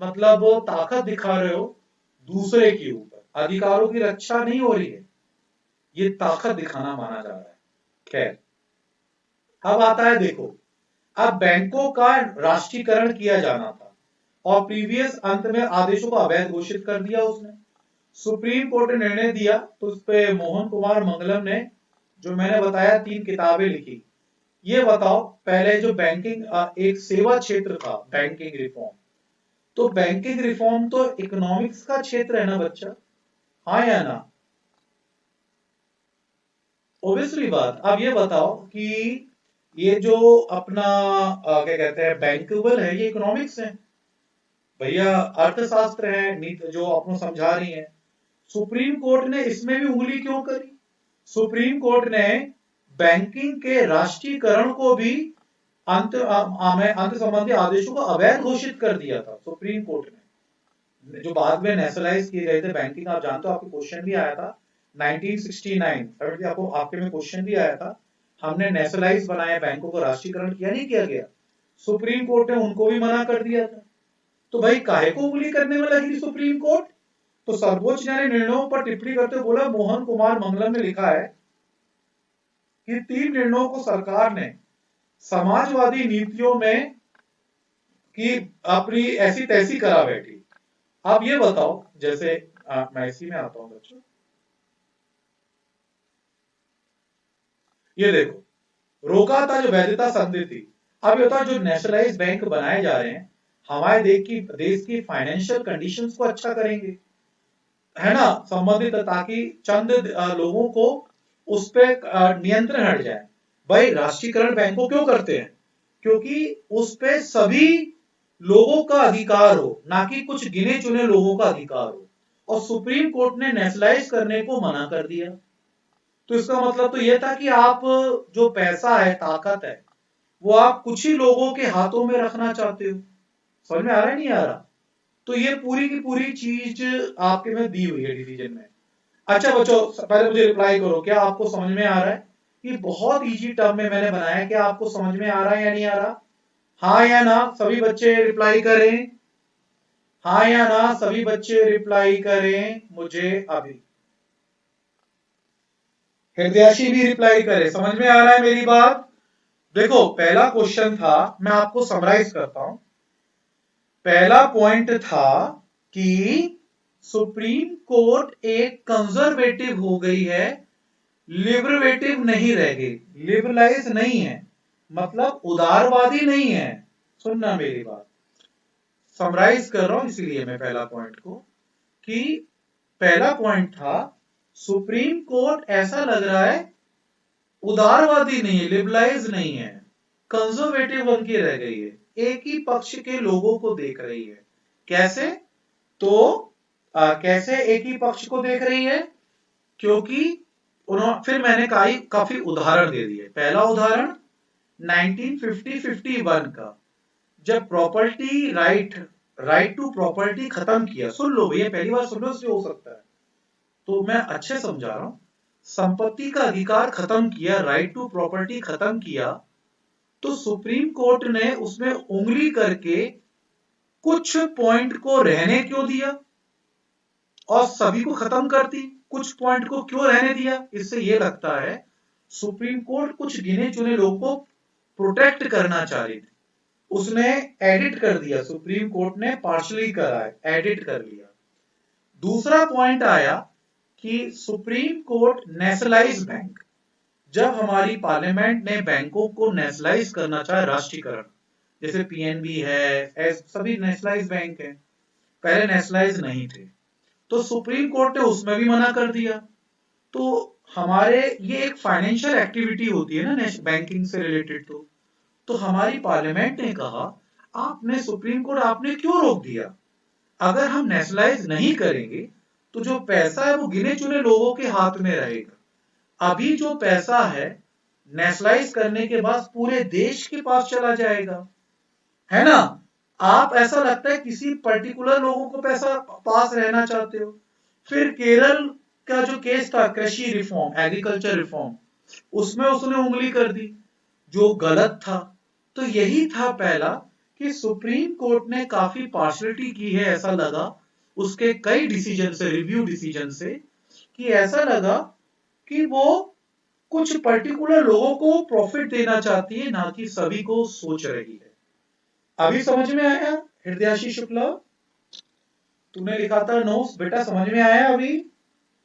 S1: मतलब ताकत दिखा रहे हो दूसरे के ऊपर, अधिकारों की रक्षा नहीं हो रही है, ये ताकत दिखाना माना जा रहा है। खैर, अब आता है, देखो, अब बैंकों का राष्ट्रीयकरण किया जाना था और प्रीवियस अंत में आदेशों को अवैध घोषित कर दिया उसने। सुप्रीम कोर्ट ने निर्णय दिया तो उस पे मोहन कुमार मंगलम ने, जो मैंने बताया, 3 किताबें लिखी। ये बताओ, पहले जो बैंकिंग एक सेवा क्षेत्र था, बैंकिंग रिफॉर्म, तो बैंकिंग रिफॉर्म तो इकोनॉमिक्स का क्षेत्र है ना बच्चा, हाँ या ना? ओब्वियसली बात। अब ये बताओ कि ये जो अपना क्या कहते हैं बैंकेबल है, ये इकोनॉमिक्स है भैया, अर्थशास्त्र है, नीति जो आपको समझा रही है। सुप्रीम कोर्ट ने इसमें भी उंगली क्यों करी? सुप्रीम कोर्ट ने बैंकिंग के राष्ट्रीयकरण को भी अंत संबंधी आदेशों को अवैध घोषित कर दिया था सुप्रीम कोर्ट ने, जो बाद में नेशनलाइज किए गए थे बैंकिंग। आप जानते हो, आपको क्वेश्चन भी आया था 1969 आपको आपके में क्वेश्चन भी आया था, हमने नेशनलाइज बनाया बैंकों को, राष्ट्रीयकरण किया नहीं किया गया? सुप्रीम कोर्ट ने उनको भी मना कर दिया था। तो भाई काहे को उंगली करने में लगी थी सुप्रीम कोर्ट? तो सर्वोच्च न्यायालय निर्णयों पर टिप्पणी करते हुए बोला, मोहन कुमार मंगलम ने लिखा है कि 3 निर्णयों को सरकार ने समाजवादी नीतियों में की अपनी ऐसी तैसी करा बैठी। आप ये बताओ, जैसे मैं इसी में आता हूं बच्चों, ये देखो रोका था जो वैधता संधि थी। अब ये होता है जो नेशनलाइज बैंक बनाए जा रहे हैं हमारे देश की फाइनेंशियल कंडीशंस को अच्छा करेंगे, है ना, संबंधित, ताकि चंद लोगों को उस पे नियंत्रण हट जाए। भाई राष्ट्रीयकरण बैंकों क्यों करते हैं? क्योंकि उस पे सभी लोगों का अधिकार हो, ना कि कुछ गिने चुने लोगों का अधिकार हो। और सुप्रीम कोर्ट ने नेशनलाइज करने को मना कर दिया। तो इसका मतलब तो यह था कि आप जो पैसा है, ताकत है, वो आप कुछ ही लोगों के हाथों में रखना चाहते हो। समझ में आ रहा है नहीं आ रहा? तो ये पूरी की पूरी चीज आपके में दी हुई है डिसीजन में। अच्छा बच्चों, पहले मुझे रिप्लाई करो, क्या आपको समझ में आ रहा है? कि बहुत इजी टर्म में मैंने बनाया, क्या आपको समझ में आ रहा है या नहीं आ रहा? हाँ या ना सभी बच्चे रिप्लाई करें, हाँ या ना सभी बच्चे रिप्लाई करें मुझे अभी। हृदयाशी भी रिप्लाई करे, समझ में आ रहा है मेरी बात? देखो पहला क्वेश्चन था, मैं आपको समराइज करता हूं। पहला पॉइंट था कि सुप्रीम कोर्ट एक कंजर्वेटिव हो गई है, लिबरेटिव नहीं रह गई, लिबरलाइज नहीं है, मतलब उदारवादी नहीं है। सुनना मेरी बात, समराइज कर रहा हूं इसलिए मैं पहला पॉइंट को, कि पहला पॉइंट था सुप्रीम कोर्ट ऐसा लग रहा है उदारवादी नहीं है, लिबरलाइज नहीं है, कंजर्वेटिव बन के रह गई है, एक ही पक्ष के लोगों को देख रही है। कैसे? तो कैसे एक ही पक्ष को देख रही है? क्योंकि उन्होंने, फिर मैंने काफी उदाहरण दे दिए। पहला उदाहरण 1950-51 का, जब प्रॉपर्टी राइट टू प्रॉपर्टी खत्म किया। सुन लो भैया, पहली बार सुन लो इसलिए हो सकता है, तो मैं अच्छे समझा रहा हूं। संपत्ति का अधिकार खत्म किया, राइट टू प्रॉपर्टी खत्म किया, तो सुप्रीम कोर्ट ने उसमें उंगली करके कुछ पॉइंट को रहने क्यों दिया और सभी को खत्म कर दी? कुछ पॉइंट को क्यों रहने दिया? इससे यह लगता है सुप्रीम कोर्ट कुछ गिने चुने लोगों को प्रोटेक्ट करना चाह रही थी। उसने एडिट कर दिया, सुप्रीम कोर्ट ने पार्शली करा है, एडिट कर लिया। दूसरा पॉइंट आया कि सुप्रीम कोर्ट नेशनलाइज बैंक, जब हमारी पार्लियामेंट ने बैंकों को नेशनलाइज करना चाहे, राष्ट्रीयकरण, जैसे पीएनबी है, सभी नेशनलाइज बैंक है, पहले नेशनलाइज नहीं थे, तो सुप्रीम कोर्ट ने उसमें भी मना कर दिया। तो हमारे ये एक फाइनेंशियल एक्टिविटी होती है ना बैंकिंग से रिलेटेड, तो हमारी पार्लियामेंट ने कहा आपने, सुप्रीम कोर्ट आपने क्यों रोक दिया? अगर हम नेशनलाइज नहीं करेंगे तो जो पैसा है वो गिने चुने लोगों के हाथ में रहेगा। अभी जो पैसा है नेशनलाइज करने के बाद पूरे देश के पास चला जाएगा, है ना? आप, ऐसा लगता है किसी पर्टिकुलर लोगों को पैसा पास रहना चाहते हो। फिर केरल का जो केस था, कृषि रिफॉर्म, एग्रीकल्चर रिफॉर्म, उसमें उसने उंगली कर दी, जो गलत था। तो यही था पहला, कि सुप्रीम कोर्ट ने काफी पार्शलिटी की है, ऐसा लगा उसके कई डिसीजन से, रिव्यू डिसीजन से, कि ऐसा लगा कि वो कुछ पर्टिकुलर लोगों को प्रॉफिट देना चाहती है, ना कि सभी को सोच रही है। अभी समझ में आया हृदयाशी शुक्ला? तूने लिखा था नोट्स, बेटा समझ में आया अभी?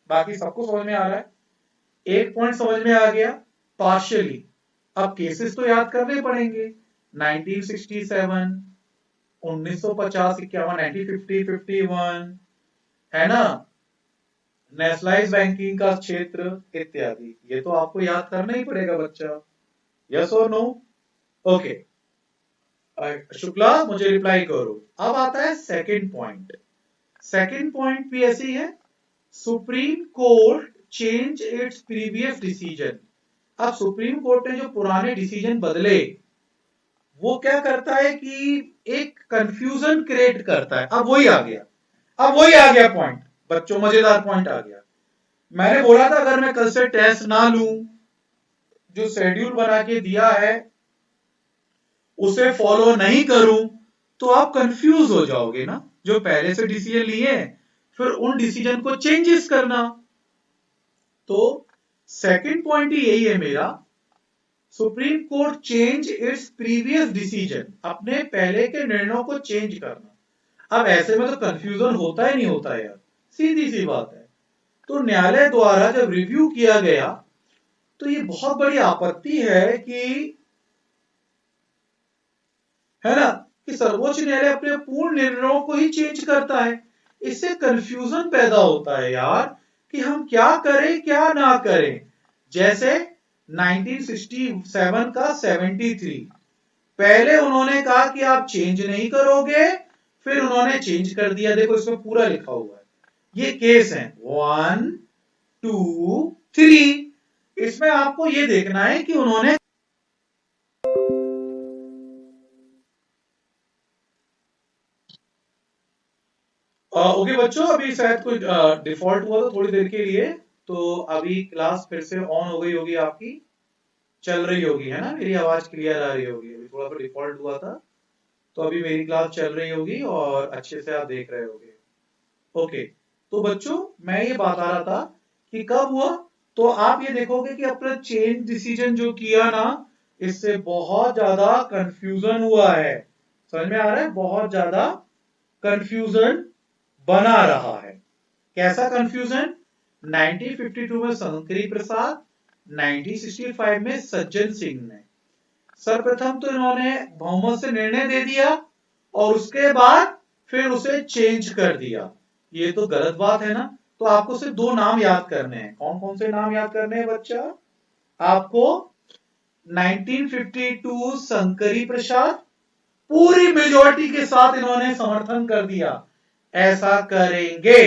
S1: बाकी सबको समझ में आ रहा है? एक पॉइंट समझ में आ गया पार्शियली। अब केसेस तो याद करने पड़ेंगे, 1967, 1950, 51, 1950, 51, है ना, नेशनलाइज बैंकिंग का क्षेत्र इत्यादि, ये तो आपको याद करना ही पड़ेगा बच्चा। यस और नो? ओके शुक्ला, मुझे रिप्लाई करो। अब आता है सेकंड पॉइंट। सेकंड पॉइंट भी ऐसी है, supreme court change its previous decision. अब सुप्रीम कोर्ट ने जो पुराने डिसीजन बदले, वो क्या करता है कि एक कंफ्यूजन क्रिएट करता है। अब वही आ गया पॉइंट बच्चों, मजेदार पॉइंट आ गया। मैंने बोला था अगर मैं कल से टेस्ट ना लूं, जो शेड्यूल बना के दिया है उसे फॉलो नहीं करूं, तो आप कंफ्यूज हो जाओगे ना, जो पहले से डिसीजन लिए फिर उन डिसीजन को चेंजेस करना। तो सेकंड पॉइंट ही यही है मेरा, supreme court change its previous decision, अपने पहले के निर्णयों को चेंज करना। अब ऐसे में तो कंफ्यूजन होता ही नहीं होता यार, सीधी सी बात है। तो न्यायालय द्वारा जब रिव्यू किया गया तो ये बहुत बड़ी आपत्ति है कि, है ना, कि सर्वोच्च न्यायालय अपने पूर्ण निर्णयों को ही चेंज करता है। इससे कंफ्यूजन पैदा होता है यार कि हम क्या करें क्या ना करें। जैसे 1967 का 73, पहले उन्होंने कहा कि आप चेंज नहीं करोगे, फिर उन्होंने चेंज कर दिया। देखो इसमें पूरा लिखा हुआ है, ये केस है 1 2 3। इसमें आपको ये देखना है कि उन्होंने ओके बच्चों, अभी शायद कोई डिफॉल्ट हुआ था थोड़ी देर के लिए, तो अभी क्लास फिर से ऑन हो गई होगी, आपकी चल रही होगी, है ना, मेरी आवाज क्लियर आ रही होगी। अभी थोड़ा सा डिफॉल्ट हुआ था, तो अभी मेरी क्लास चल रही होगी और अच्छे से आप देख रहे होगे। ओके, तो बच्चों मैं ये बता रहा था कि कब हुआ, तो आप ये देखोगे कि अपना चेंज डिसीजन जो किया ना, इससे बहुत ज्यादा कंफ्यूजन हुआ है। समझ में आ रहा है, बहुत ज्यादा कंफ्यूजन बना रहा है। कैसा कंफ्यूजन? 1952 में शंकरी प्रसाद, 1965 में सज्जन सिंह ने सर्वप्रथम तो इन्होंने बहुमत से निर्णय दे दिया और उसके बाद फिर उसे चेंज कर दिया। ये तो गलत बात है ना। तो आपको सिर्फ दो नाम याद करने हैं। कौन कौन से नाम याद करने हैं बच्चा? आपको 1952 शंकरी प्रसाद, पूरी मेजोरिटी के साथ इन्होंने समर्थन कर दिया, ऐसा करेंगे।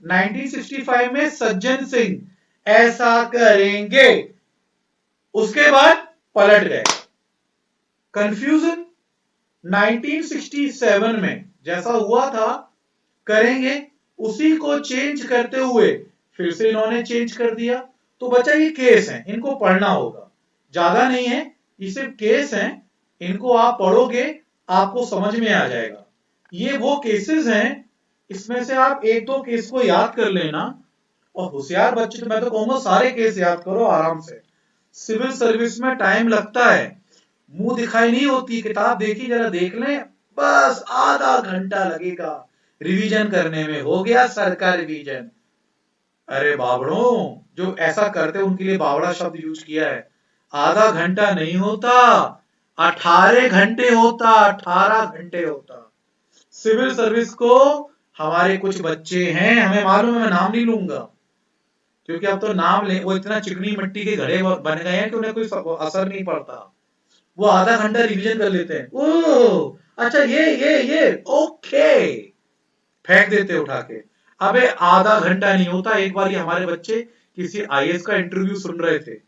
S1: 1965 में सज्जन सिंह, ऐसा करेंगे। उसके बाद पलट गए। कंफ्यूजन 1967 में जैसा हुआ था करेंगे, उसी को चेंज करते हुए फिर से इन्होंने चेंज कर दिया। तो बच्चा ये केस है, इनको पढ़ना होगा, ज्यादा नहीं है, ये सिर्फ केस है, इनको आप पढ़ोगे आपको समझ में आ जाएगा। ये वो केसेस हैं, इसमें से आप एक दो केस को याद कर लेना। और होशियार बच्चे तो मैं तो कहूंगा सारे केस याद करो आराम से। सिविल सर्विस में टाइम लगता है, मुंह दिखाई नहीं होती, किताब देखी जरा देख लें, बस आधा घंटा लगेगा रिवीजन करने में, हो गया सर का रिवीजन। अरे बाबड़ों, जो ऐसा करते उनके लिए बावड़ा शब्द यूज किया है। आधा घंटा नहीं होता, 18 घंटे होता, 18 घंटे होता। सिविल सर्विस को हमारे कुछ बच्चे हैं, हमें मालूम है, मैं नाम नहीं लूंगा क्योंकि अब तो नाम ले, वो इतना चिकनी मिट्टी के घड़े बन गए हैं कि उन्हें कोई असर नहीं पड़ता। वो आधा घंटा रिवीजन कर लेते हैं, ओह अच्छा ये ओके, फेंक देते उठा के। अबे आधा घंटा नहीं होता। एक बार ये हमारे बच्चे किसी आईएएस का इंटरव्यू सुन रहे थे,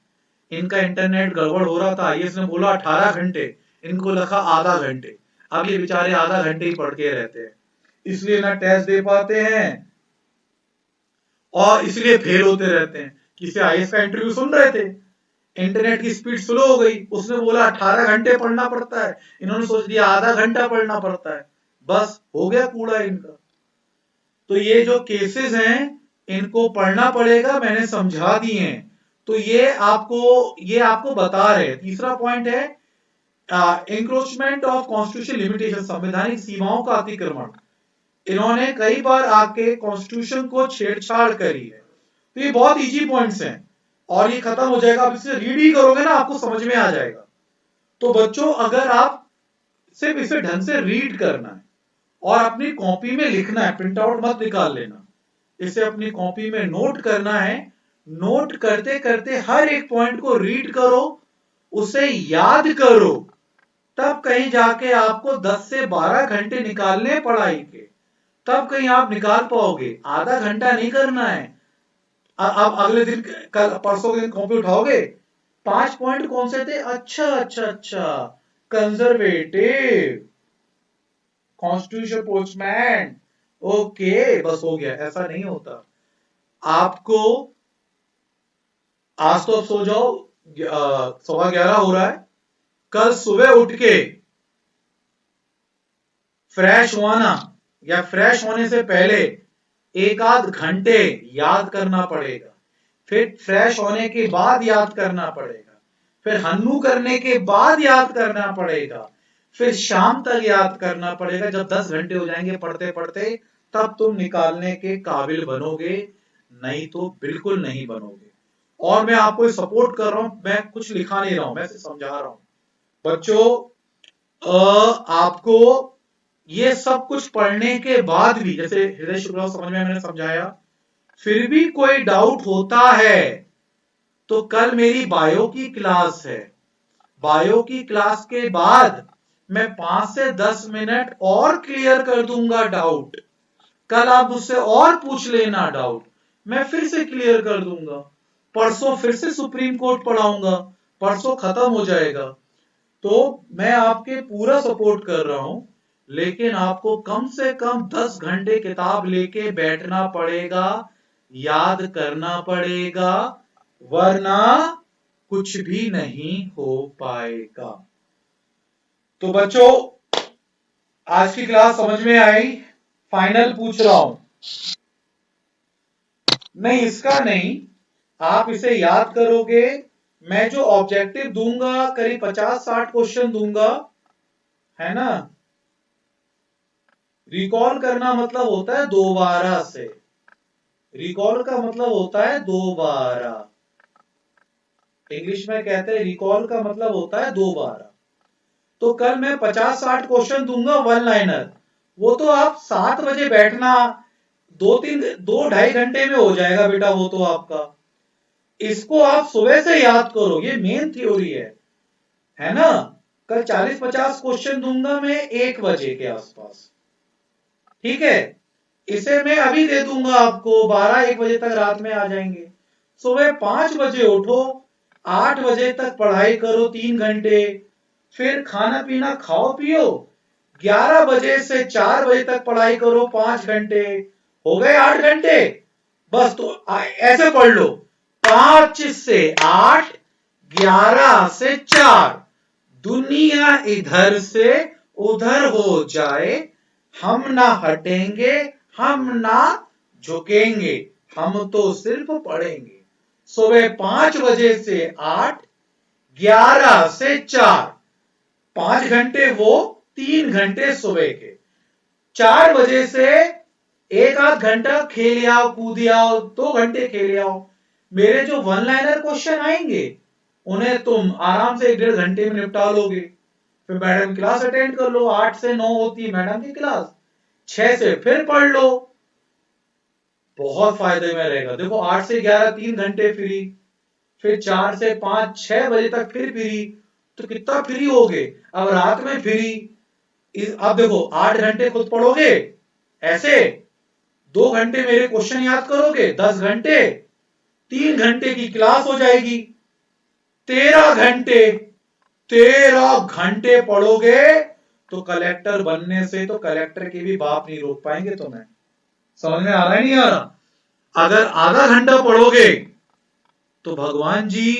S1: इनका इंटरनेट गड़बड़ हो रहा था, आईएएस ने बोला 18 घंटे, इनको लगा आधा घंटे। अब ये बेचारे आधा घंटे ही पढ़ के रहते हैं, इसलिए ना टेस्ट दे पाते हैं और इसलिए फेल होते रहते हैं। किसी आईएएस का इंटरव्यू सुन रहे थे, इंटरनेट की स्पीड स्लो हो गई, उसने बोला 18 घंटे पढ़ना पड़ता है, इन्होंने सोच लिया आधा घंटा पढ़ना पड़ता है, बस हो गया कूड़ा इनका। तो ये जो केसेस हैं इनको पढ़ना पड़ेगा, मैंने समझा दिए हैं। तो ये आपको बता रहे हैं। तीसरा पॉइंट है इंक्रोचमेंट ऑफ कॉन्स्टिट्यूशन लिमिटेशन, संवैधानिक सीमाओं का अतिक्रमण। इन्होंने कई बार आके कॉन्स्टिट्यूशन को छेड़छाड़ करी है। तो ये बहुत इजी पॉइंट्स हैं और ये खत्म हो जाएगा। आप इसे रीड ही करोगे ना, आपको समझ में आ जाएगा। तो बच्चों अगर आप सिर्फ इसे ढंग से रीड करना है और अपनी कॉपी में लिखना है, प्रिंट आउट मत निकाल लेना, इसे अपनी कॉपी में नोट करना है। नोट करते करते हर एक पॉइंट को रीड करो, उसे याद करो, तब कहीं जाके आपको 10 से 12 घंटे निकालने पढ़ाई के, तब कहीं आप निकाल पाओगे। आधा घंटा नहीं करना है। अब अगले दिन, कल परसों के दिन कॉपी उठाओगे, 5 पॉइंट कौन से थे? अच्छा, कंजर्वेटिव, कॉन्स्टिट्यूशन पोस्टमैन, ओके बस हो गया। ऐसा नहीं होता। आपको आज तो अब सो जाओ, 11:15 हो रहा है, कल सुबह उठ के फ्रेश होना या फ्रेश होने से पहले एक आध घंटे याद करना पड़ेगा, फिर फ्रेश होने के बाद याद करना पड़ेगा, फिर हन्नू करने के बाद याद करना पड़ेगा, फिर शाम तक याद करना पड़ेगा। जब 10 घंटे हो जाएंगे पढ़ते पढ़ते, तब तुम निकालने के काबिल बनोगे, नहीं तो बिल्कुल नहीं बनोगे। और मैं आपको सपोर्ट कर रहा हूं, मैं कुछ लिखा नहीं रहा हूं, मैं सिर्फ समझा रहा हूं बच्चों। आपको ये सब कुछ पढ़ने के बाद भी, जैसे हृदय शुक्ला समझ में मैंने समझाया, फिर भी कोई डाउट होता है तो कल मेरी बायो की क्लास है। बायो की क्लास के बाद मैं 5 से 10 मिनट और क्लियर कर दूंगा डाउट। कल आप मुझसे और पूछ लेना डाउट, मैं फिर से क्लियर कर दूंगा। परसों फिर से सुप्रीम कोर्ट पढ़ाऊंगा, परसों खत्म हो जाएगा। तो मैं आपके पूरा सपोर्ट कर रहा हूं, लेकिन आपको कम से कम 10 घंटे किताब लेके बैठना पड़ेगा, याद करना पड़ेगा, वरना कुछ भी नहीं हो पाएगा। तो बच्चों, आज की क्लास समझ में आई? फाइनल पूछ रहा हूं, नहीं इसका नहीं, आप इसे याद करोगे। मैं जो ऑब्जेक्टिव दूंगा करीब 50-60 क्वेश्चन दूंगा, है ना। रिकॉल करना मतलब होता है दोबारा से, रिकॉल का मतलब होता है दोबारा। इंग्लिश में कहते हैं रिकॉल का मतलब होता है दोबारा। तो कल मैं 50-60 क्वेश्चन दूंगा वन लाइनर, वो तो आप 7 बजे बैठना, 2-2.5 घंटे में हो जाएगा बेटा वो तो आपका। इसको आप सुबह से याद करो, ये मेन थ्योरी है ना। कल 40-50 क्वेश्चन दूंगा मैं 1 बजे के आसपास, ठीक है। इसे मैं अभी दे दूंगा आपको, 12-1 बजे तक रात में आ जाएंगे। सुबह 5 बजे उठो, 8 बजे तक पढ़ाई करो 3 घंटे, फिर खाना पीना खाओ पियो, 11 बजे से 4 बजे तक पढ़ाई करो 5 घंटे, हो गए 8 घंटे। बस तो ऐसे पढ़ लो, 5 से 8, 11 से 4, दुनिया इधर से उधर हो जाए, हम ना हटेंगे, हम ना झुकेंगे, हम तो सिर्फ पढ़ेंगे। सुबह 5 बजे से 8, 11 से 4, 5 घंटे वो, 3 घंटे सुबह के। 4 बजे से 1-8 घंटा खेल आओ, कूद आओ, 2 घंटे खेल आओ। मेरे जो वन लाइनर क्वेश्चन आएंगे उन्हें तुम आराम से 1-1.5 घंटे में निपटा लोगे। फिर मैडम क्लास अटेंड कर लो, 8 से 9 होती है मैडम की क्लास, 6 से फिर पढ़ लो, बहुत फायदे में रहेगा। देखो 8 से 11 3 घंटे फ्री, फिर 4 से 5 6 बजे तक फिर फ्री, तो कितना फ्री हो गए। अब रात में फ्री, अब देखो 8 घंटे खुद पढ़ोगे ऐसे, 2 घंटे मेरे क्वेश्चन याद करोगे, 10 घंटे, 3 घंटे की क्लास हो जाएगी, 13 घंटे, 13 घंटे पढ़ोगे तो कलेक्टर बनने से तो कलेक्टर के भी बाप नहीं रोक पाएंगे तुम्हें। समझ में आ रहा है नहीं आ रहा? अगर आधा घंटा पढ़ोगे तो भगवान जी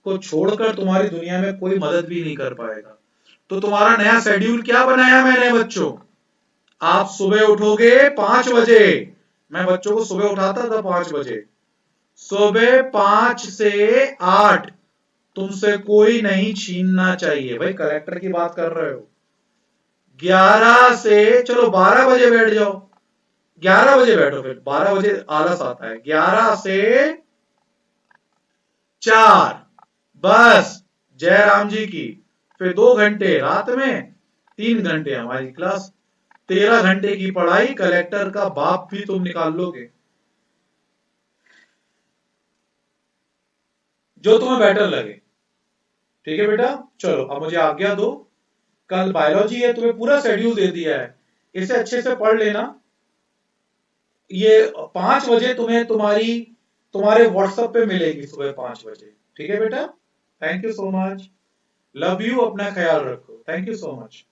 S1: को छोड़कर तुम्हारी दुनिया में कोई मदद भी नहीं कर पाएगा। तो तुम्हारा नया शेड्यूल क्या बनाया मैंने बच्चों, आप सुबह उठोगे 5 बजे, मैं बच्चों को सुबह उठाता था 5 बजे, सुबह 5 से 8 तुमसे कोई नहीं छीनना चाहिए। भाई कलेक्टर की बात कर रहे हो। 11 से चलो 12 बजे बैठ जाओ, 11 बजे बैठो, फिर 12 बजे आलस आता है, 11 से 4 बस जय राम जी की, फिर 2 घंटे रात में, 3 घंटे हमारी क्लास, 13 घंटे की पढ़ाई, कलेक्टर का बाप भी तुम निकाल लोगे, जो तुम्हें बेटर लगे। ठीक है बेटा, चलो अब मुझे आज्ञा दो, कल बायोलॉजी है, तुम्हें पूरा शेड्यूल दे दिया है, इसे अच्छे से पढ़ लेना। ये 5 बजे तुम्हें तुम्हारे व्हाट्सएप पे मिलेगी सुबह 5 बजे, ठीक है बेटा। Thank you so much, love you, अपना ख्याल रखो, थैंक यू सो मच।